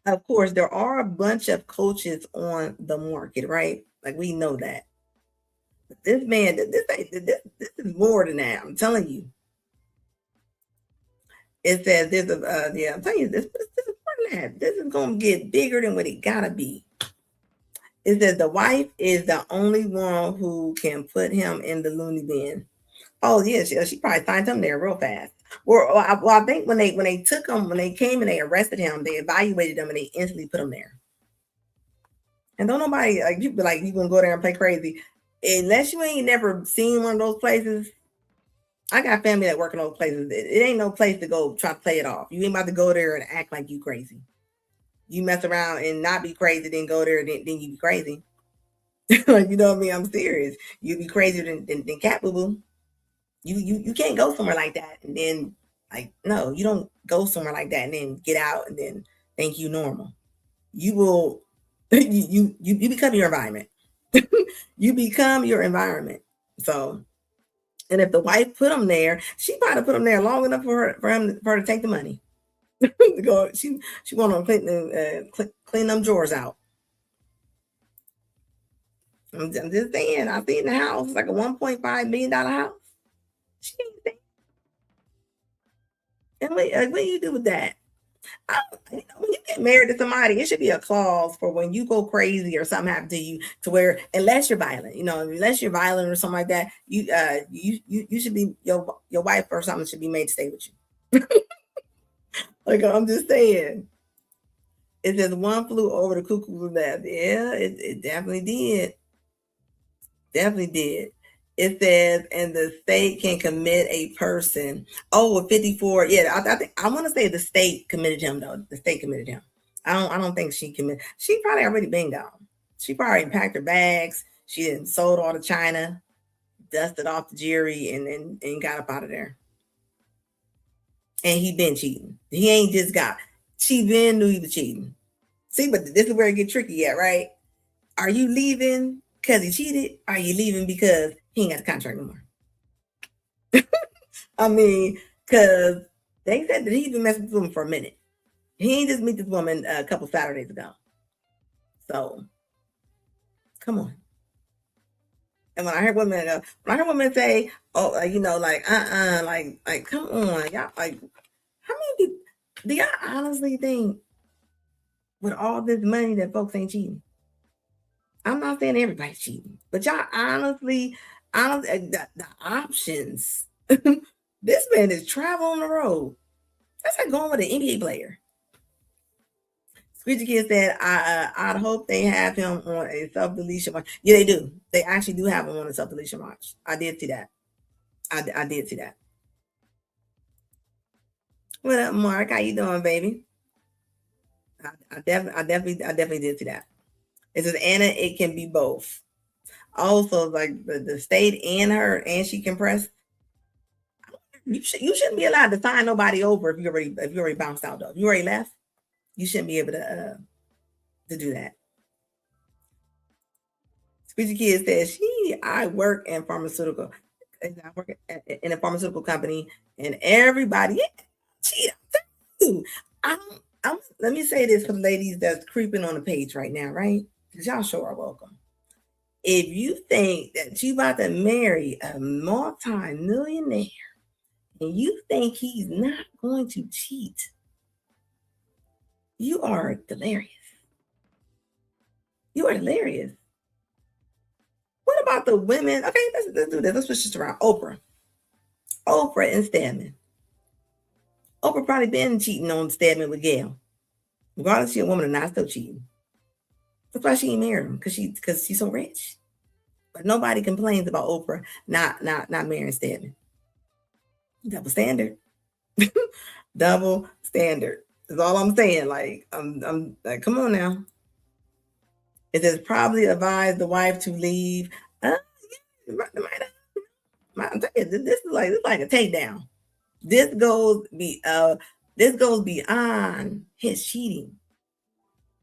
Of course, there are a bunch of coaches on the market, right? Like we know that. But this man, this is more than that. I'm telling you. It says there's a yeah. I'm telling you this is more than that. This is gonna get bigger than what it gotta be. It says the wife is the only one who can put him in the loony bin. Oh yeah, she probably signed him there real fast. Well, I think when they took him, when they came and they arrested him, they evaluated him and they instantly put him there. And don't nobody like you be like you gonna go there and play crazy unless you ain't never seen one of those places. I got family that work in those places. It ain't no place to go try to play it off. You ain't about to go there and act like you crazy. You mess around and not be crazy, then go there, then you be crazy. Like you know what I mean? I'm serious. You be crazier than Cat Boo Boo. You can't go somewhere like that and then like no, you don't go somewhere like that and then get out and then think you normal. You will you become your environment. You become your environment. So and if the wife put him there, she probably put him there long enough for her to take the money. To go, she want to clean them drawers out. I'm just saying, I seen the house, like a $1.5 million house. She ain't saying. And what do you do with that? When you get married to somebody, it should be a clause for when you go crazy or something happens to you, to where unless you're violent, unless you're violent or something like that, you should be your wife or something should be made to stay with you. Like I'm just saying. It says one flew over the cuckoo's nest. Yeah, it definitely did. Definitely did. It says, and the state can commit a person. Oh, 54. Yeah, I think I want to say the state committed him though. The state committed him. I don't think she committed. She probably already been gone. She probably packed her bags. She didn't sold all to China, dusted off the jury, and got up out of there. And he been cheating. He ain't just got. She been knew he was cheating. See, but this is where it get tricky at, right? Are you leaving because he cheated? Are you leaving because he ain't got the contract no more? I mean, because they said that he's been messing with him for a minute. He ain't just meet this woman a couple Saturdays ago. So, come on. And when I heard women say, "Oh, like, come on, y'all, like, how many people do y'all honestly think with all this money that folks ain't cheating?" I'm not saying everybody's cheating, but y'all honestly, the options. This man is traveling on the road. That's like going with an NBA player. Squeegee Kid said, I'd hope they have him on a self-deletion watch. Yeah, they do. They actually do have him on a self-deletion watch. I did see that. I did see that. What up, Mark? How you doing, baby? I definitely did see that. It says, Anna, it can be both. Also, like the state and her, and she can press. You shouldn't be allowed to sign nobody over if you already bounced out though. If you already left, you shouldn't be able to do that. Squeegee Kid says, I work in pharmaceutical. I work in a pharmaceutical company, and everybody, let me say this for the ladies that's creeping on the page right now, right? Because y'all sure are welcome. If you think that you about to marry a multi-millionaire and you think he's not going to cheat, You are delirious. You are delirious. What about the women? Okay, let's do this. Let's switch this around. Oprah and Stedman. Oprah probably been cheating on Stedman with Gail. Regardless, she's a woman or not, still cheating. That's why she ain't married him, because she's so rich. But nobody complains about Oprah not marrying Stedman. Double standard. Double standard. That's all I'm saying. Like, I'm like, come on now. It says probably advised the wife to leave. I'm telling you, this is like a takedown. This goes beyond his cheating.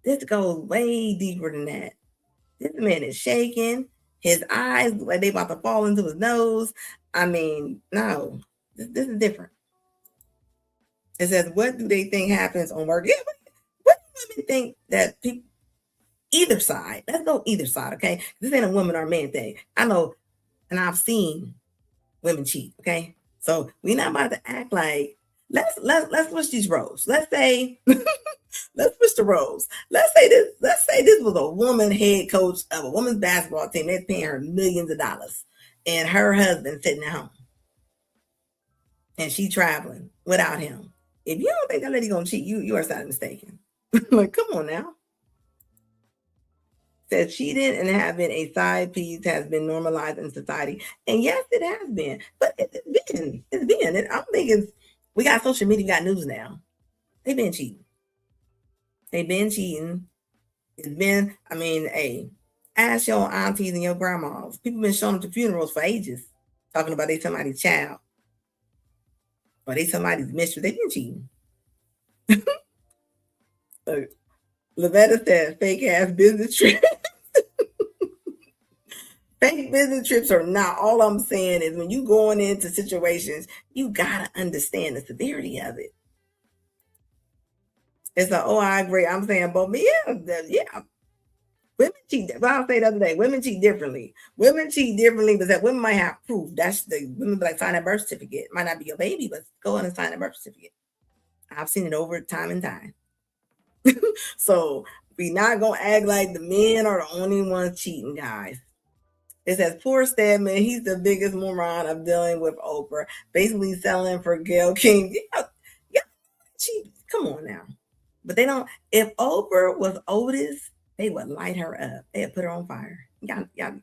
This goes way deeper than that. This man is shaking. His eyes like they about to fall into his nose. I mean, no, this is different. It says, what do they think happens on work? Yeah, what do women think that people, either side, let's go either side, okay? This ain't a woman or man thing. I know, and I've seen women cheat, okay? So we're not about to act like, let's switch these roles. Let's say, let's switch the roles. Let's say this was a woman head coach of a women's basketball team. They're paying her millions of dollars, and her husband sitting at home, and she traveling without him. If you don't think that lady gonna cheat, you are sadly mistaken. Like, come on now. Says cheating and having a side piece has been normalized in society, and yes, it has been. But it's been. I'm thinking we got social media, we got news now. They've been cheating. It's been. I mean, hey, ask your aunties and your grandmas. People been showing up to funerals for ages, talking about they somebody's child. Or they somebody's mistress. They've been cheating. Lavetta says fake ass business trips. Fake business trips are not. All I'm saying is when you going into situations, you gotta understand the severity of it. It's like, oh, I agree. I'm saying, but yeah. Women cheat. Well, I'll say the other day, women cheat differently. Women cheat differently, but that women might have proof. That's the women be like, sign a birth certificate. Might not be your baby, but go in and sign a birth certificate. I've seen it over time and time. So we not gonna act like the men are the only ones cheating, guys. It says poor Stedman, he's the biggest moron of dealing with Oprah, basically selling for Gayle King. Yeah, cheat. Come on now. But they don't. If Oprah was Otis, they would light her up. They'd put her on fire. Y'all know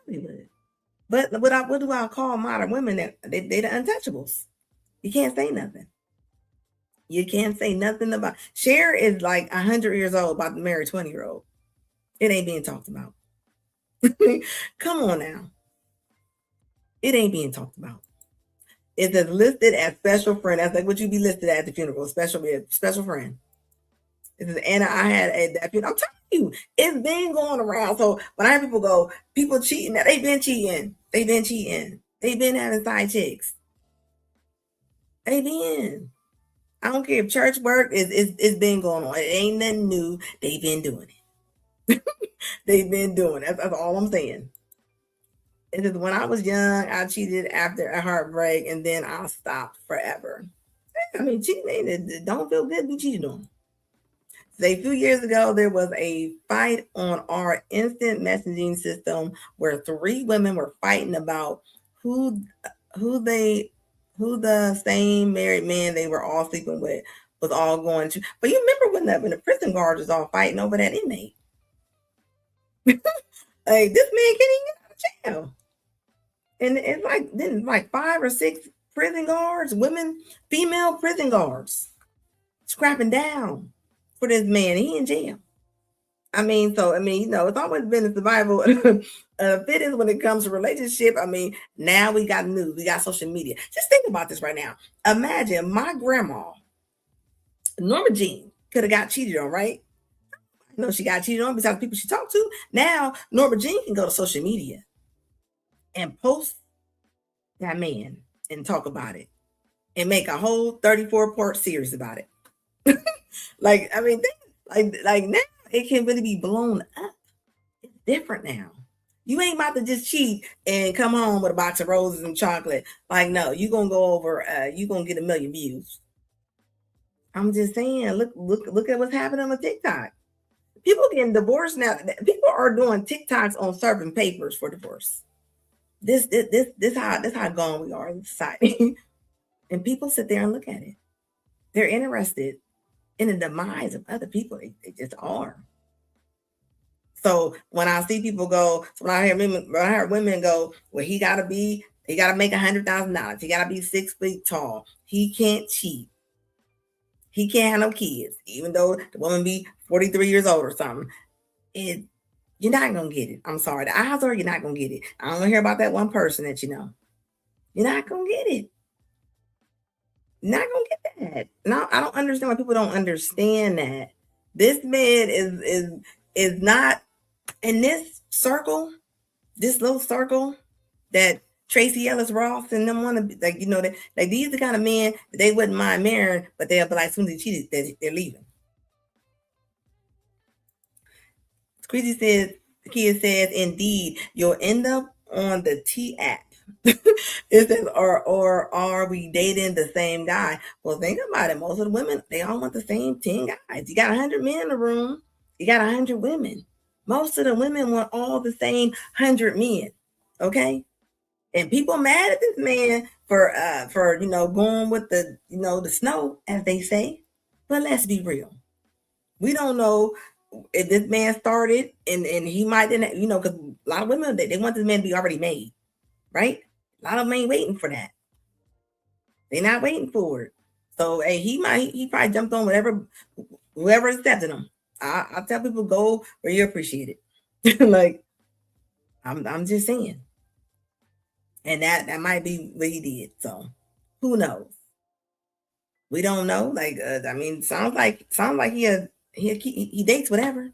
they would. But what do I call modern women? They the untouchables. You can't say nothing. You can't say nothing about. Cher is like 100 years old, about to marry a 20-year-old. It ain't being talked about. Come on now. It ain't being talked about. It says listed as special friend. That's like what you be listed at the funeral. Special friend. It says Anna, I had that funeral. I'm telling you, it's been going around. So when I hear people go, people cheating, they've been cheating. They've been having side chicks. They've been. I don't care if church work it's been going on. It ain't nothing new. They've been doing it. They've been doing it. That's all I'm saying. It is when I was young, I cheated after a heartbreak, and then I stopped forever. I mean, cheating don't feel good. Be cheated on. So a few years ago, there was a fight on our instant messaging system where 3 women were fighting about who the same married man they were all sleeping with was all going to. But you remember when the prison guards was all fighting over that inmate? Like, this man can't even get out of jail. And it's like then 5 or 6 prison guards, female prison guards, scrapping down for this man. He in jail. I mean, it's always been a survival fittest when it comes to relationship. I mean, now we got news, we got social media. Just think about this right now. Imagine my grandma, Norma Jean, could have got cheated on, right? I know she got cheated on besides the people she talked to. Now Norma Jean can go to social media and post that man and talk about it and make a whole 34-part series about it. Like, I mean, like now it can really be blown up. It's different now. You ain't about to just cheat and come home with a box of roses and chocolate. Like, no, you're gonna go over, you're gonna get 1 million views. I'm just saying, look at what's happening on TikTok. People getting divorced now. People are doing TikToks on serving papers for divorce. This how gone we are in society. And people sit there and look at it. They're interested in the demise of other people. They just are. So when I see people go, so when I hear women go, well, he gotta make $100,000. He gotta be 6 feet tall. He can't cheat. He can't have no kids, even though the woman be 43 years old or something. You're not gonna get it. I'm sorry. The odds are you're not gonna get it. I don't hear about that one person that you know. You're not gonna get it. You're not gonna get that. No, I don't understand why people don't understand that. This man is not in this circle, this little circle that Tracy Ellis Ross and them want to be like, like these are the kind of men that they wouldn't mind marrying, but they'll be like, as soon as they cheated, they're leaving. Chrissy says, the kid says, indeed, you'll end up on the T app. It says, or are we dating the same guy? Well, think about it. Most of the women, they all want the same 10 guys. You got 100 men in the room. You got 100 women. Most of the women want all the same 100 men. Okay. And people mad at this man for going with the snow, as they say. But let's be real. We don't know if this man started and he might didn't, because a lot of women, they want this man to be already made, right? A lot of them ain't waiting for that. They're not waiting for it. So hey, he probably jumped on whoever accepted him. I tell people, go where you appreciate it. Like, I'm just saying. And that might be what he did. So who knows? We don't know. Like, sounds like he dates whatever.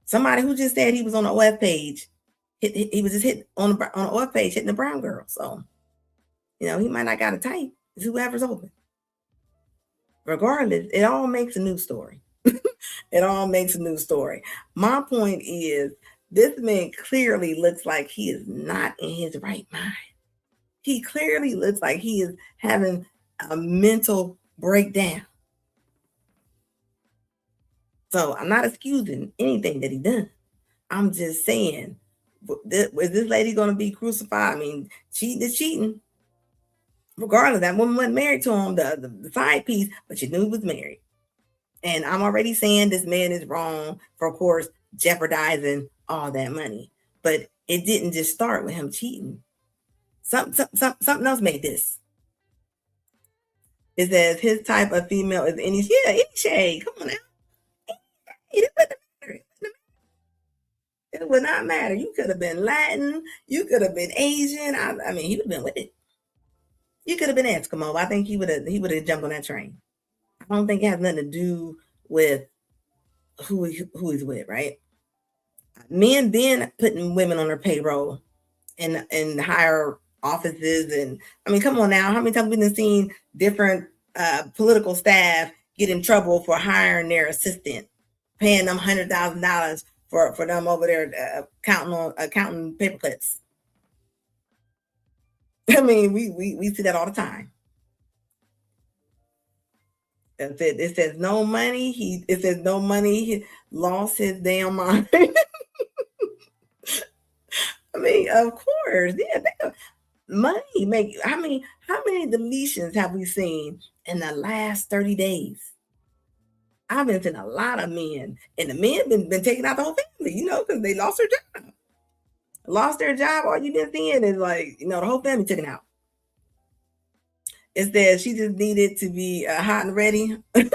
Somebody who just said he was on the OF page, he was just hit on the OF page hitting the brown girl. So, he might not got a type. It's whoever's open. Regardless, it all makes a new story. It all makes a new story. My point is, this man clearly looks like he is not in his right mind. He clearly looks like he is having a mental breakdown. So I'm not excusing anything that he done. I'm just saying, is this lady going to be crucified? I mean, cheating is cheating. Regardless, that woman wasn't married to him, the side piece, but she knew he was married. And I'm already saying this man is wrong for, of course, jeopardizing all that money. But it didn't just start with him cheating. Something else made this. It says his type of female is any shade. Come on now. It wouldn't matter. It would not matter. You could have been Latin. You could have been Asian. I mean, he would have been with it. You could have been Eskimo. I think he would have jumped on that train. I don't think it has nothing to do with who he's with, right? Men been putting women on their payroll in higher offices, and I mean, come on now, how many times we've been seeing different political staff get in trouble for hiring their assistant, paying them $100,000 for them over there counting paper clips. I mean, we see that all the time. It says no money. He lost his damn mind. I mean, of course, yeah. Money make. How many deletions have we seen in the last 30 days? I've been seeing a lot of men, and the men been taking out the whole family, because they lost their job. Lost their job. All you've been seeing is the whole family taken out. It says she just needed to be hot and ready. It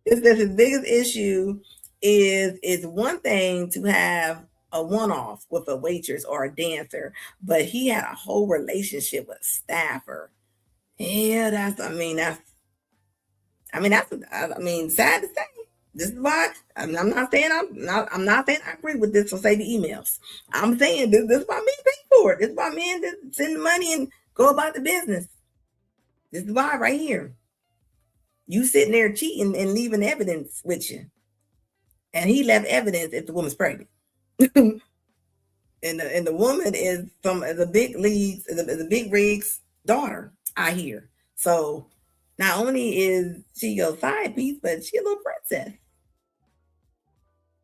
says his biggest issue is one thing to have a one-off with a waitress or a dancer, but he had a whole relationship with a staffer. Yeah, that's sad to say. This is why I'm not saying I agree with this or say the emails. I'm saying this is why men pay for it. This is why men just send the money and go about the business. This is why right here. You sitting there cheating and leaving evidence with you. And he left evidence if the woman's pregnant. and the woman is the big leagues, the big rigs daughter, I hear. So Not only is she your side piece, but she a little princess.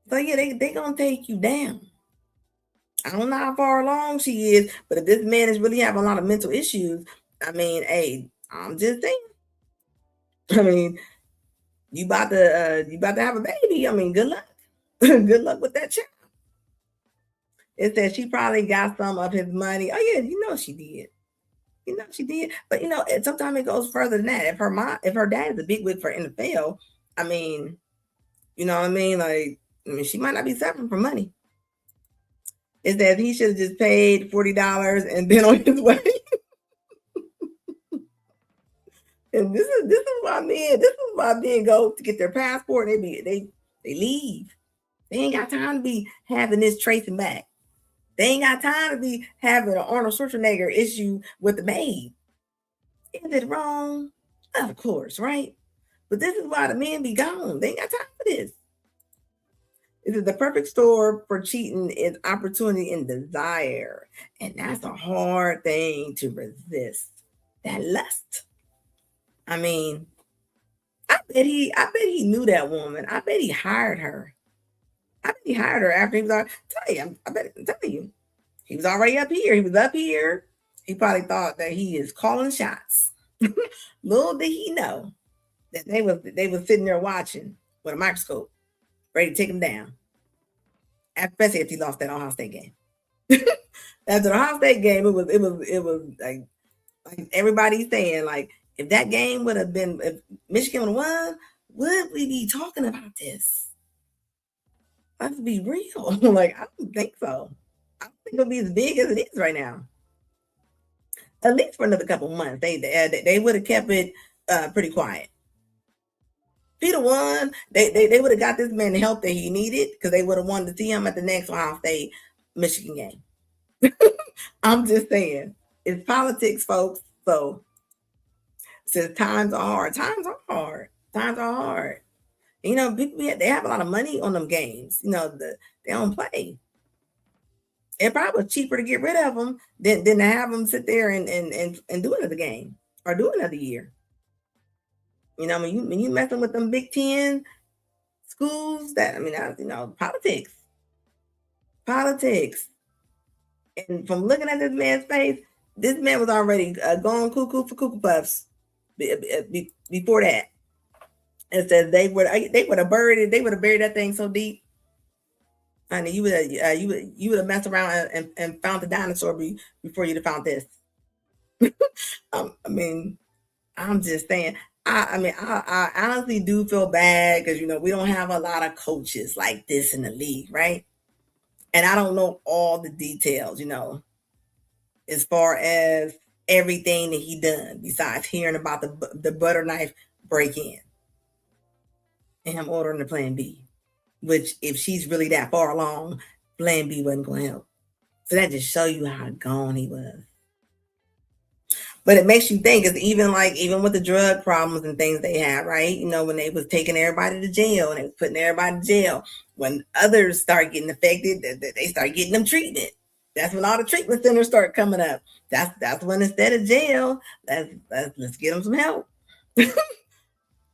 So yeah, they gonna take you down. I don't know how far along she is, but if this man is really having a lot of mental issues, I mean, hey, I'm just saying. I mean, you about to have a baby. I mean, good luck. Good luck with that child. It says she probably got some of his money. Oh yeah, you know she did. You know she did. But you know, sometimes it goes further than that. If her dad is a big wig for NFL, I mean, you know what I mean? Like, I mean, she might not be suffering for money. It says he should have just paid $40 and been on his way. And this is why men go to get their passport and they leave. They ain't got time to be having this tracing back. They ain't got time to be having an Arnold Schwarzenegger issue with the maid. Is it wrong? Of course, right? But this is why the men be gone. They ain't got time for this. This is the perfect store for cheating is opportunity and desire. And that's a hard thing to resist. That lust. I mean, I bet he knew that woman. I bet he hired her. I bet he hired her after he was already, I'm telling you. He was already up here. He was up here. He probably thought that he is calling shots. Little did he know that they was sitting there watching with a microscope, ready to take him down. Especially if he lost that Ohio State game. After the Ohio State game, it was like everybody's saying, like, if that game would have been, if Michigan would have won, would we be talking about this? Let's be real. Like, I don't think so. I don't think it'll be as big as it is right now. At least for another couple months. They would have kept it pretty quiet. Peter won. They would have got this man the help that he needed because they would have wanted to see him at the next Ohio State Michigan game. I'm just saying, it's politics, folks. So since times are hard, times are hard. Times are hard. You know, people they have a lot of money on them games. You know, they don't play. It probably was cheaper to get rid of them than to have them sit there and do another game or do another year. You know, when you messing with them Big Ten schools, politics, politics. And from looking at this man's face, this man was already going cuckoo for Cuckoo Puffs before that. It says they would have buried that thing so deep. Honey, you would have messed around and found the dinosaur before you'd have found this. I mean, I'm just saying. I honestly do feel bad because we don't have a lot of coaches like this in the league, right? And I don't know all the details, as far as everything that he done besides hearing about the butter knife break in and him ordering the Plan B, which if she's really that far along, Plan B wasn't going to help. So that just show you how gone he was. But it makes you think, is even with the drug problems and things they had, right? When they was taking everybody to jail and they was putting everybody to jail, when others start getting affected, they start getting them treatment. That's when all the treatment centers start coming up. That's when instead of jail, let's get them some help.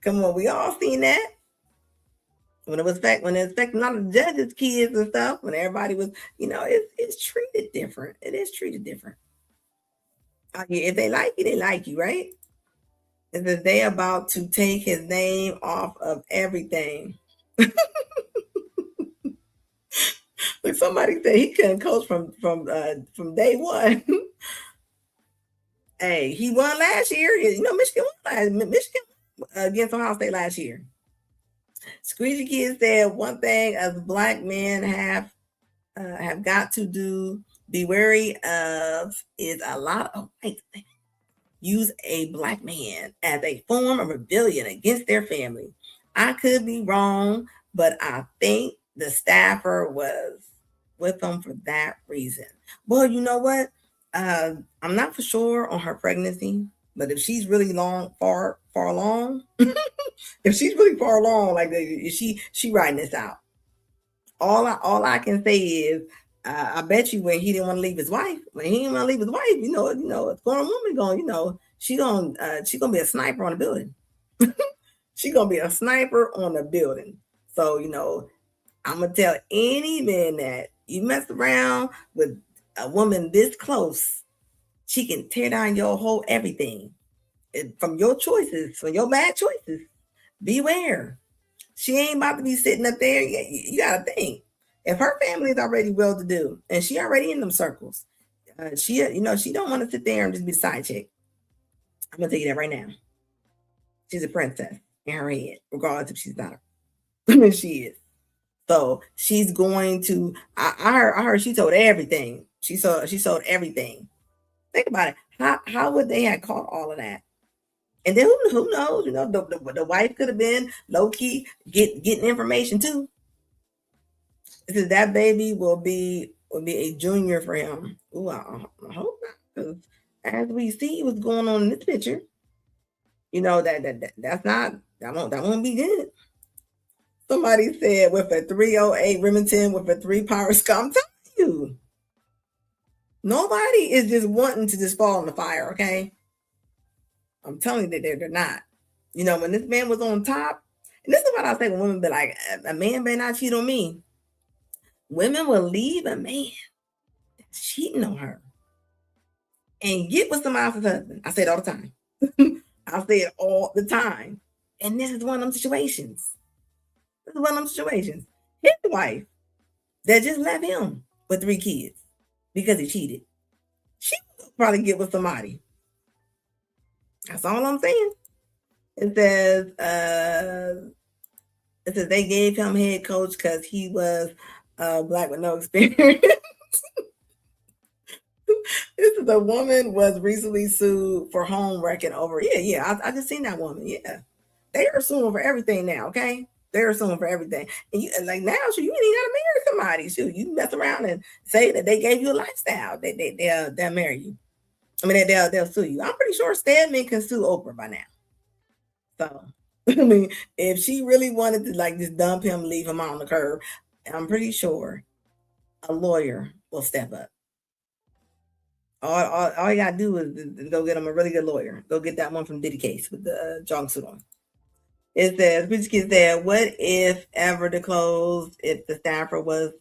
Come on, we all seen that. When it was affecting a lot of the judges' kids and stuff, when everybody was, it's treated different. It is treated different. If they like you, they like you, right? It says they about to take his name off of everything. Like somebody said, he couldn't coach from day one. Hey, he won last year. Michigan won against Ohio State last year. Squeegee Kid said one thing as black men have got to be wary of is a lot of white men use a black man as a form of rebellion against their family. I could be wrong, but I think the staffer was with them for that reason. Well, you know what? I'm not for sure on her pregnancy, but if she's really far along, if she's really far along, like she writing this out. All I can say is, I bet you when he didn't want to leave his wife, it's grown woman going, she gonna be a sniper on the building. She gonna be a sniper on the building. So, I'm gonna tell any man that you mess around with a woman this close, she can tear down your whole everything. From your choices, from your bad choices. Beware. She ain't about to be sitting up there. You gotta think. If her family is already well to do and she already in them circles, she don't want to sit there and just be a side chick. I'm gonna tell you that right now. She's a princess in her head, regardless if she's not. She is. So she's going to. I heard she told everything. She sold everything. Think about it. How would they have caught all of that? And then who knows? The wife could have been low key getting information too. Because that baby will be a junior for him. Ooh, I hope not. Because as we see what's going on in this picture, that won't be good. Somebody said with a 308 Remington with a 3-power scope. I'm telling you, nobody is just wanting to just fall in the fire. Okay, I'm telling you that they're not. When this man was on top, and this is what I say when women be like, a man may not cheat on me. Women will leave a man that's cheating on her and get with somebody else's husband. I say it all the time. I say it all the time. And this is one of them situations. His wife that just left him with 3 kids because he cheated. She will probably get with somebody. That's all I'm saying. It says they gave him head coach because he was black with no experience. This is a woman was recently sued for home wrecking over. I just seen that woman. Yeah, they are suing for everything now. Okay, they are suing for everything, and you like now. So you ain't even gotta marry somebody. So you mess around and say that they gave you a lifestyle. They'll marry you. I mean, they'll sue you. I'm pretty sure Stedman can sue Oprah by now. So I mean, if she really wanted to like just dump him, leave him out on the curb, I'm pretty sure a lawyer will step up. All you gotta do is go get him a really good lawyer. Go get that one from Diddy case with the Jong Suit on. It says, Rich Kid said, what if ever disclosed if the staffer was,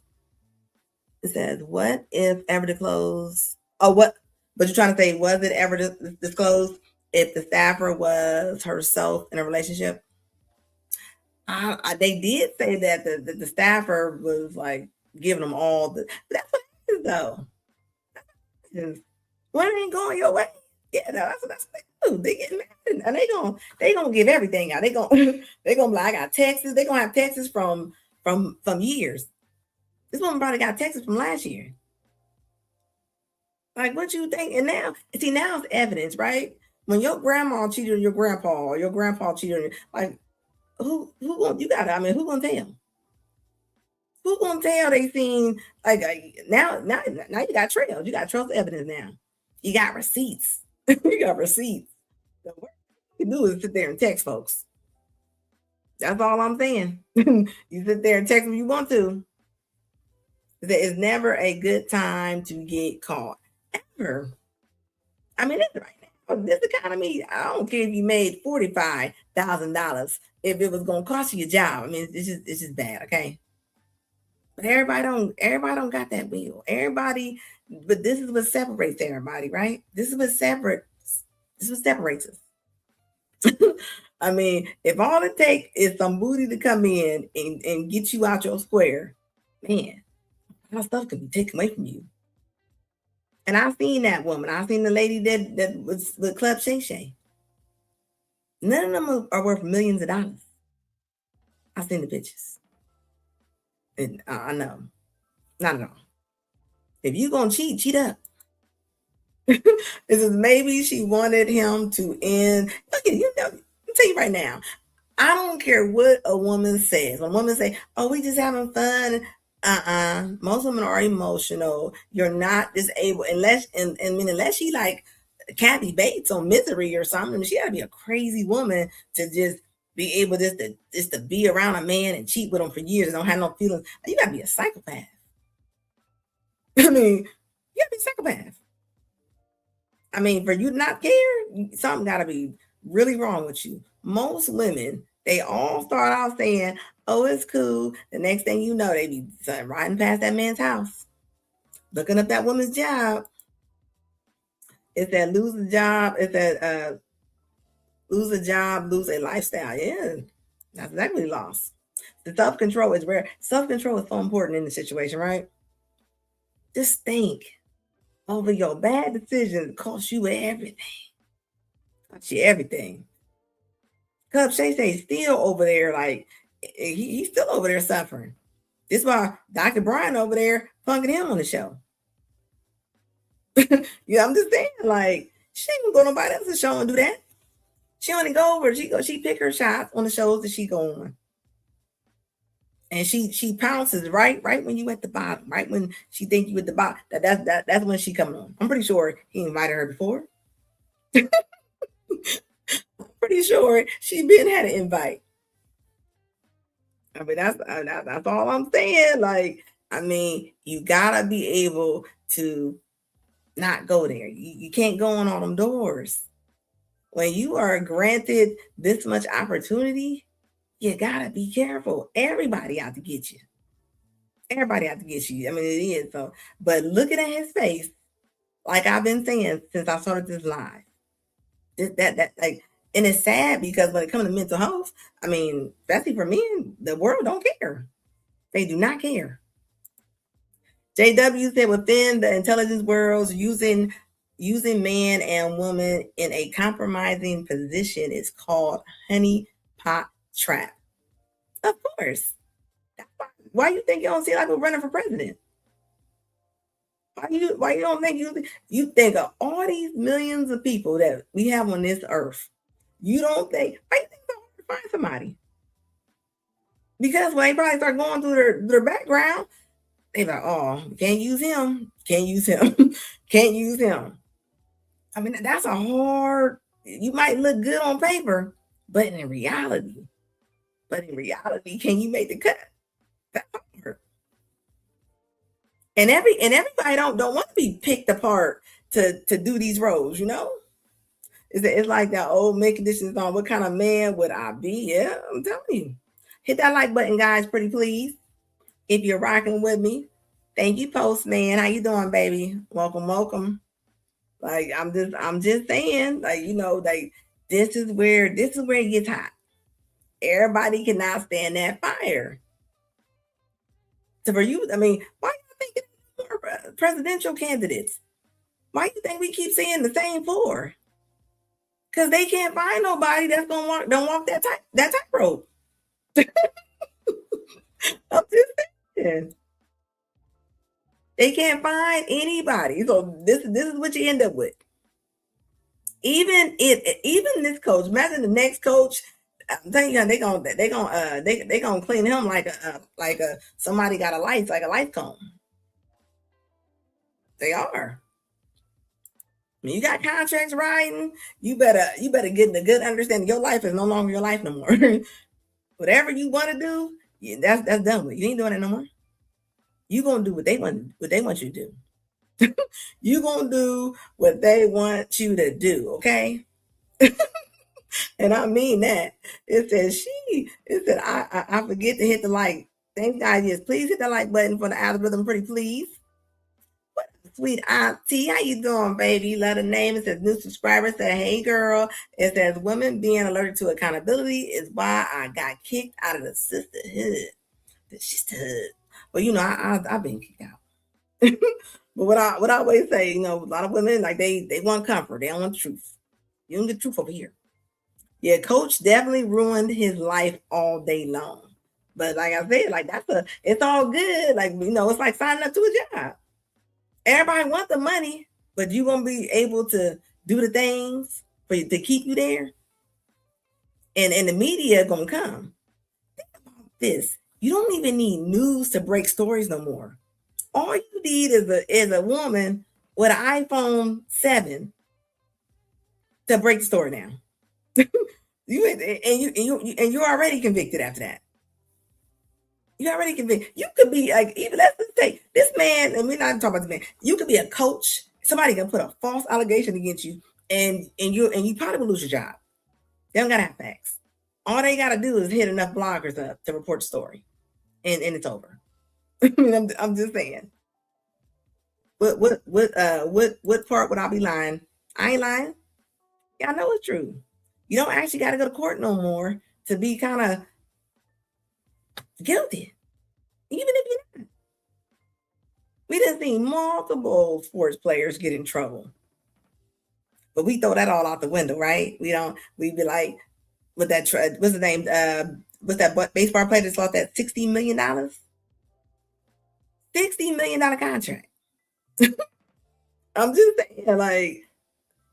it says, what if ever disclosed, but you're trying to say, was it ever disclosed if the staffer was herself in a relationship? They did say that the staffer was like giving them all but that's what it is though. When it ain't going your way, that's what they do. They get mad and they gonna give everything out. They gonna be like, I got texts. They gonna have texts from years. This woman probably got texts from last year. Like, what you think? And now it's evidence, right? When your grandma cheated on your grandpa or your grandpa cheated on you, like who gonna you got? I mean, who gonna tell? Who gonna tell they seen like now you got trails. You got trails of evidence now. You got receipts. You got receipts. So what you can do is sit there and text folks. That's all I'm saying. You sit there and text them if you want to. It's never a good time to get caught. Ever. I mean, it's right now. This economy, I don't care if you made $45,000 if it was gonna cost you your job. I mean, it's just bad, okay? But everybody don't got that wheel. Everybody, but this is what separates everybody, right? This is what separates us. I mean, if all it takes is some booty to come in and get you out your square, man, how stuff can be taken away from you. And I've seen that woman. I've seen the lady that was with Club Shay Shay. None of them are worth millions of dollars. I've seen the pictures. And I know. Not at all. If you gonna cheat up. This is maybe she wanted him to end. Look at I'll tell you right now. I don't care what a woman says. When a woman say, "Oh, we just having fun," most women are emotional. You're not disabled unless she like Kathy Bates on Misery or something. She gotta be a crazy woman to just be able just to be around a man and cheat with him for years and don't have no feelings. You gotta be a psychopath. I mean, you gotta be a psychopath. I mean, for you to not care, something got to be really wrong with you. Most women, they all start out saying, "Oh, it's cool." The next thing you know, they be riding past that man's house, looking up that woman's job. It's that lose a job. It's that lose a job, lose a lifestyle. Yeah, that's exactly lost. The self control is rare. Self control is so important in the situation, right? Just think over your bad decisions cost you everything. Cost you everything. Cub Shay Shay still over there, like he's still over there suffering. This is why Dr. Brian over there punking him on the show. Yeah, I'm just saying, like, she ain't gonna go nobody else's show and do that. She only go over, she pick her shots on the shows that she go on. And she pounces right when you at the bottom, right when she think you at the bottom. That's when she coming on. I'm pretty sure he invited her before. Pretty sure she been had an invite. I mean, that's all I'm saying. Like, I mean, you gotta be able to not go there. You can't go on all them doors. When you are granted this much opportunity, you gotta be careful. Everybody out to get you. Everybody out to get you. I mean, it is so. But looking at his face, like I've been saying since I started this live, that like, and it's sad because when it comes to mental health, I mean, especially for men, the world don't care. They do not care. JW said within the intelligence worlds, using man and woman in a compromising position is called honey pot trap. Of course. Why you think you don't see like we're running for president? Why you don't think you think of all these millions of people that we have on this earth? You don't think why you think it's so hard to find somebody? Because when they probably start going through their background, they like, oh, can't use him, can't use him, can't use him. I mean, that's a hard. You might look good on paper, but in reality, can you make the cut? That's hard. And everybody don't want to be picked apart to do these roles, you know? It's like that old make conditions on what kind of man would I be? Yeah, I'm telling you. Hit that like button, guys, pretty please. If you're rocking with me. Thank you, Postman. How you doing, baby? Welcome. Like I'm just saying, like, you know, like this is where it gets hot. Everybody cannot stand that fire. So for you, I mean, why you thinking more presidential candidates? Why you think we keep seeing the same four? Because they can't find nobody that's gonna walk that tightrope. I'm just saying. They can't find anybody. So this is what you end up with. Even this coach, imagine the next coach. I'm telling you, they gonna clean him like a somebody got a light comb. They are. When you got contracts riding, you better get in a good understanding. Your life is no longer your life no more. Whatever you want to do, that's done with. You ain't doing it no more. You gonna do what they want you to do. You gonna do what they want you to do, okay? And I mean that. It said I forget to hit the like. Thank God, yes. Please hit the like button for the algorithm, pretty please. What sweet auntie, how you doing, baby? Let her name. It says new subscriber. Said, hey girl. It says women being allergic to accountability is why I got kicked out of the sisterhood. The sisterhood. Well, you know, I've been kicked out. But what I always say, you know, a lot of women, like they want comfort. They don't want the truth. You don't get truth over here. Yeah, coach definitely ruined his life all day long. But like I said, like it's all good. Like, you know, it's like signing up to a job. Everybody wants the money, but you gonna be able to do the things to keep you there. And the media gonna come. Think about this. You don't even need news to break stories no more. All you need is a woman with an iPhone 7 to break the story down. You're already convicted after that. You're already convicted. You could be like, even let's just say this man, and we're not talking about this man. You could be a coach, somebody can put a false allegation against you, and you probably will lose your job. They don't gotta have facts. All they gotta do is hit enough bloggers up to report the story, and it's over. I mean, I'm just saying. What part would I be lying? I ain't lying. Yeah, I know it's true. You don't actually got to go to court no more to be kind of guilty, even if you're not. We done seen multiple sports players get in trouble, but we throw that all out the window, right? We don't. We be like, with that, what's the name? What's that baseball player that lost that $60 million? $60 million contract. I'm just saying, like,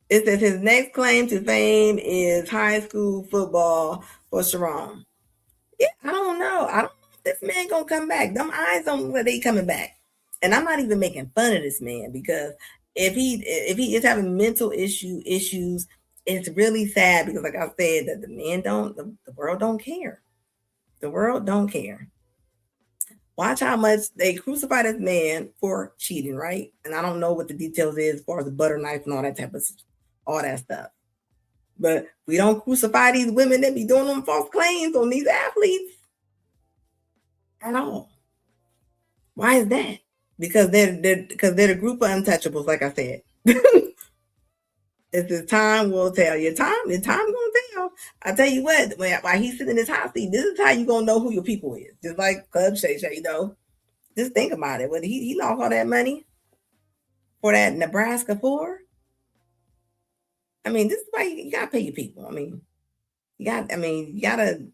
it says his next claim to fame is high school football for Sharon. Yeah, I don't know. I don't know if this man gonna come back. Them eyes don't where they coming back. And I'm not even making fun of this man, because if he is having mental issues, it's really sad, because like I said, that the world don't care. The world don't care. Watch how much they crucify this man for cheating, right? And I don't know what the details is as far as the butter knife and all that type of all that stuff. But we don't crucify these women that be doing them false claims on these athletes at all. Why is that? Because they're a group of untouchables, like I said. It's his time will tell. Your time gonna tell. I tell you what, while he's sitting in his hot seat, this is how you gonna know who your people is. Just like Club Shay Shay, Just think about it. When he lost all that money for that Nebraska 4. I mean, this is why you gotta pay your people. I mean, you gotta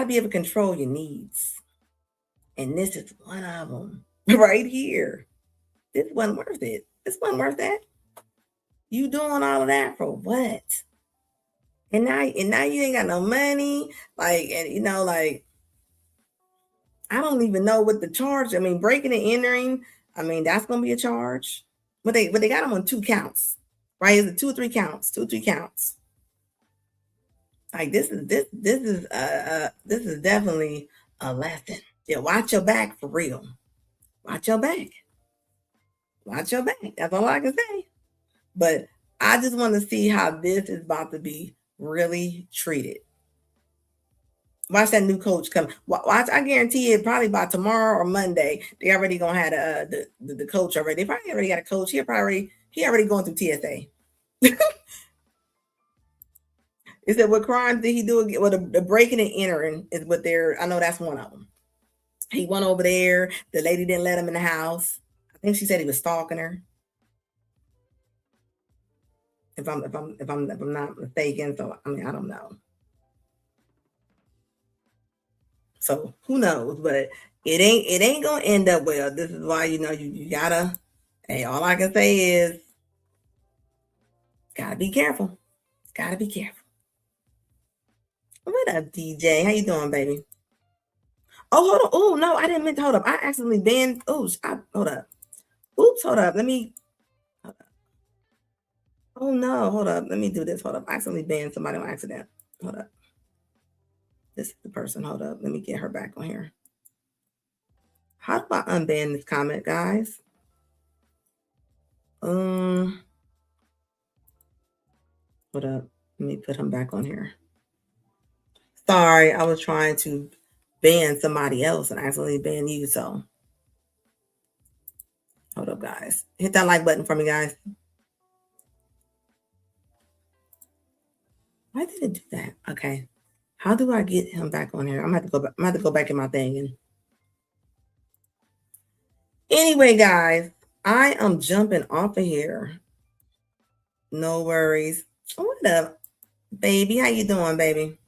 be able to control your needs. And this is one of them right here. This wasn't worth it. This wasn't worth that. You doing all of that for what? And now you ain't got no money. Like, and like, I don't even know what the charge. I mean, breaking and entering, I mean, that's gonna be a charge. But they got him on 2 counts, right? Is it 2 or 3 counts? 2 or 3 counts. Like, this is definitely a lesson. Yeah, watch your back for real. Watch your back. Watch your back. That's all I can say. But I just want to see how this is about to be really treated. Watch that new coach come. Watch, I guarantee it, probably by tomorrow or Monday, they already gonna have the coach already. They probably already got a coach. He already going through TSA. It said, what crimes did he do again? Well, the breaking and entering is what I know that's one of them. He went over there. The lady didn't let him in the house. I think she said he was stalking her. If I'm not mistaken. So I mean, I don't know. So who knows? But it ain't gonna end up well. This is why you gotta. Hey, all I can say is, gotta be careful. Gotta be careful. What up, DJ? How you doing, baby? Oh, hold on. Oh no, I didn't mean to hold up. I accidentally banned. Hold up. Oops, hold up. Let me. Oh no, hold up. Let me do this. Hold up. I accidentally banned somebody on accident. Hold up. This is the person. Hold up. Let me get her back on here. How do I unban this comment, guys? Hold up. Let me put him back on here. Sorry, I was trying to ban somebody else and accidentally ban you. So hold up, guys. Hit that like button for me, guys. Why did it do that? Okay. How do I get him back on here? I'm gonna have to go back in my thing. And anyway, guys, I am jumping off of here. No worries. What up, baby? How you doing, baby?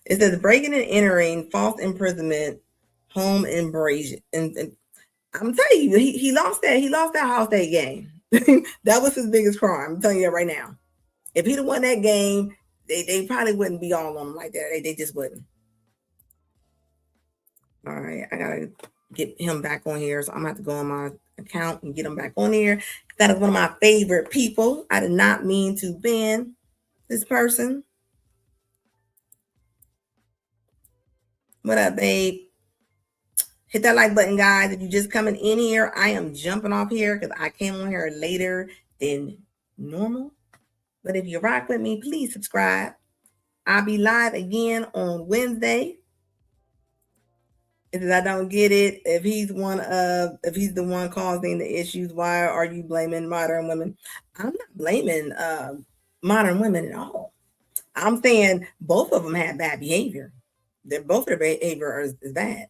It says breaking and entering, false imprisonment, home invasion. And I'm telling you, he lost that. He lost that Ohio State game. That was his biggest crime. I'm telling you that right now. If he'd have won that game, they probably wouldn't be all on him like that. They just wouldn't. All right, I gotta get him back on here, so I'm gonna have to go on my account and get him back on here. That is one of my favorite people. I did not mean to ban this person. What up, babe? Hit that like button, guys. If you're just coming in here, I am jumping off here because I came on here later than normal. But if you rock with me, please subscribe. I'll be live again on Wednesday. If I don't get it, if he's the one causing the issues, why are you blaming modern women? I'm not blaming modern women at all. I'm saying both of them had bad behavior. Both of their behavior is bad.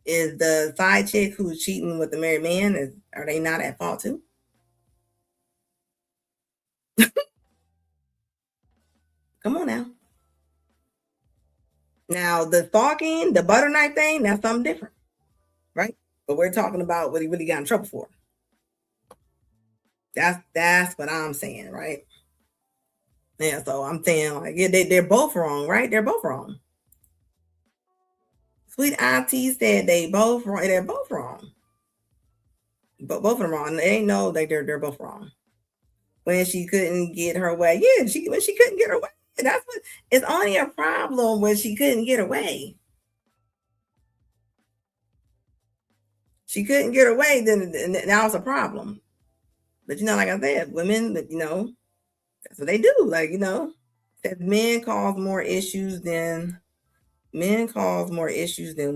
Is the side chick who's cheating with the married man, are they not at fault too? Come on now. Now the stalking, the butter knife thing, that's something different, right? But we're talking about what he really got in trouble for. That's what I'm saying, right? Yeah, so I'm saying like they're both wrong, right? They're both wrong. Sweet Auntie said they're both wrong. But both of them wrong. They ain't know that they're both wrong. When she couldn't get her way. Yeah, when she couldn't get her way. That's what it's only a problem when she couldn't get her way. She couldn't get her way, then now it's a problem. But like I said, women, that's what they do. Like, that men cause more issues than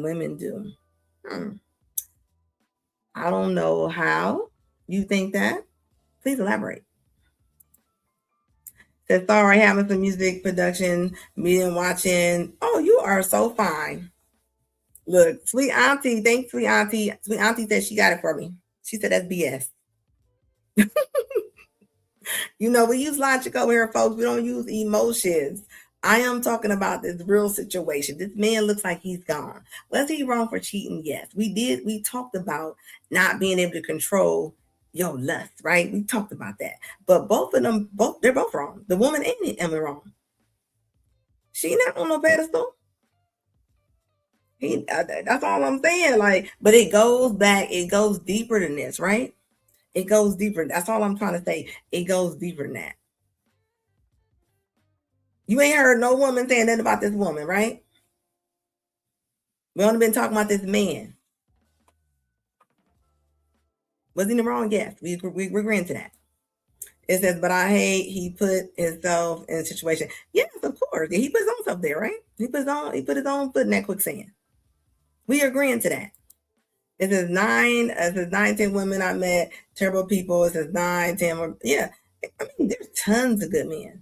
women do. I don't know how you think that. Please elaborate. Says, sorry, having some music production, meeting, watching. Oh, you are so fine. Look, Sweet Auntie, thanks, Sweet Auntie. Sweet Auntie said she got it for me. She said that's BS. We use logic over here, folks. We don't use emotions. I am talking about this real situation. This man looks like he's gone. Was he wrong for cheating? Yes. We talked about not being able to control your lust, right? We talked about that. But both of them, they're both wrong. The woman and him are wrong. She not on no pedestal. That's all I'm saying. Like, but it goes back, it goes deeper than this, right? It goes deeper. That's all I'm trying to say. It goes deeper than that. You ain't heard no woman saying nothing about this woman, right? We only been talking about this man. Was he in the wrong? Yes, we're agreeing to that. It says, but I hate he put himself in a situation. Yes, of course. He put his own self there, right? He put his own foot in that quicksand. We agreeing to that. It says 10 women I met, terrible people. It says 9, 10. Yeah, I mean, there's tons of good men.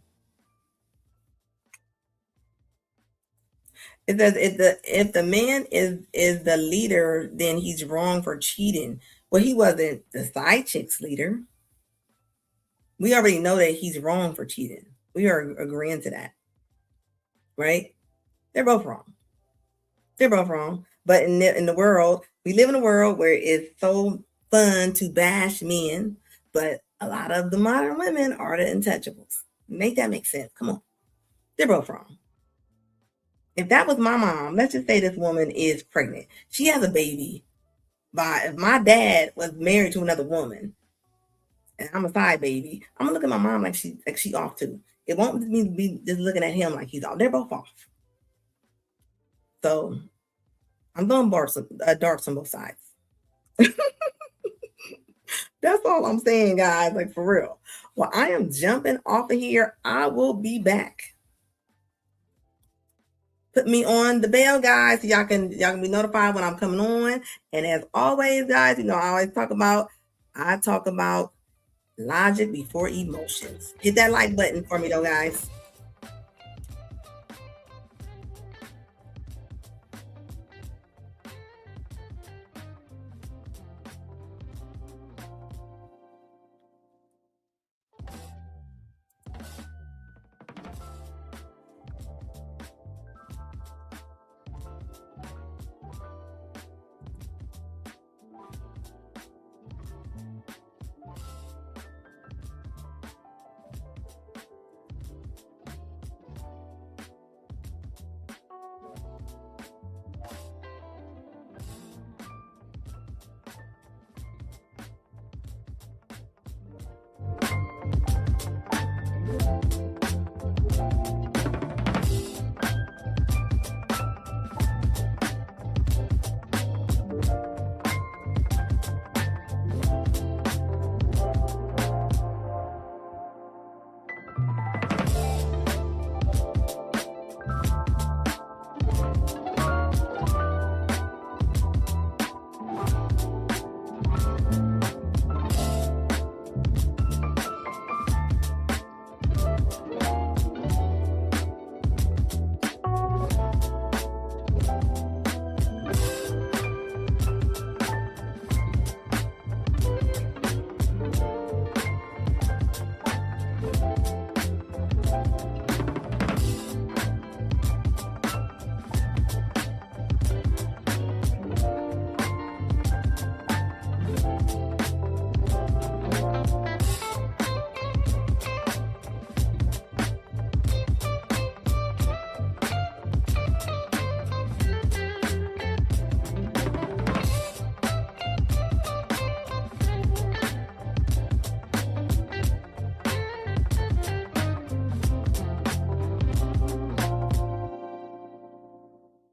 It says if the man is the leader, then he's wrong for cheating. Well, he wasn't the side chick's leader. We already know that he's wrong for cheating. We are agreeing to that, right? They're both wrong. They're both wrong. But in the world, we live in a world where it's so fun to bash men, but a lot of the modern women are the untouchables. Make that make sense. Come on. They're both wrong. If that was my mom, let's just say this woman is pregnant. She has a baby. If my dad was married to another woman, and I'm a side baby, I'm gonna look at my mom like she off too. It won't me be just looking at him like he's off. They're both off. So I'm going darks on both sides. That's all I'm saying, guys. Like, for real. Well, I am jumping off of here. I will be back. Put me on the bell, guys, so y'all can be notified when I'm coming on. And as always, guys, I talk about logic before emotions. Hit that like button for me, though, guys.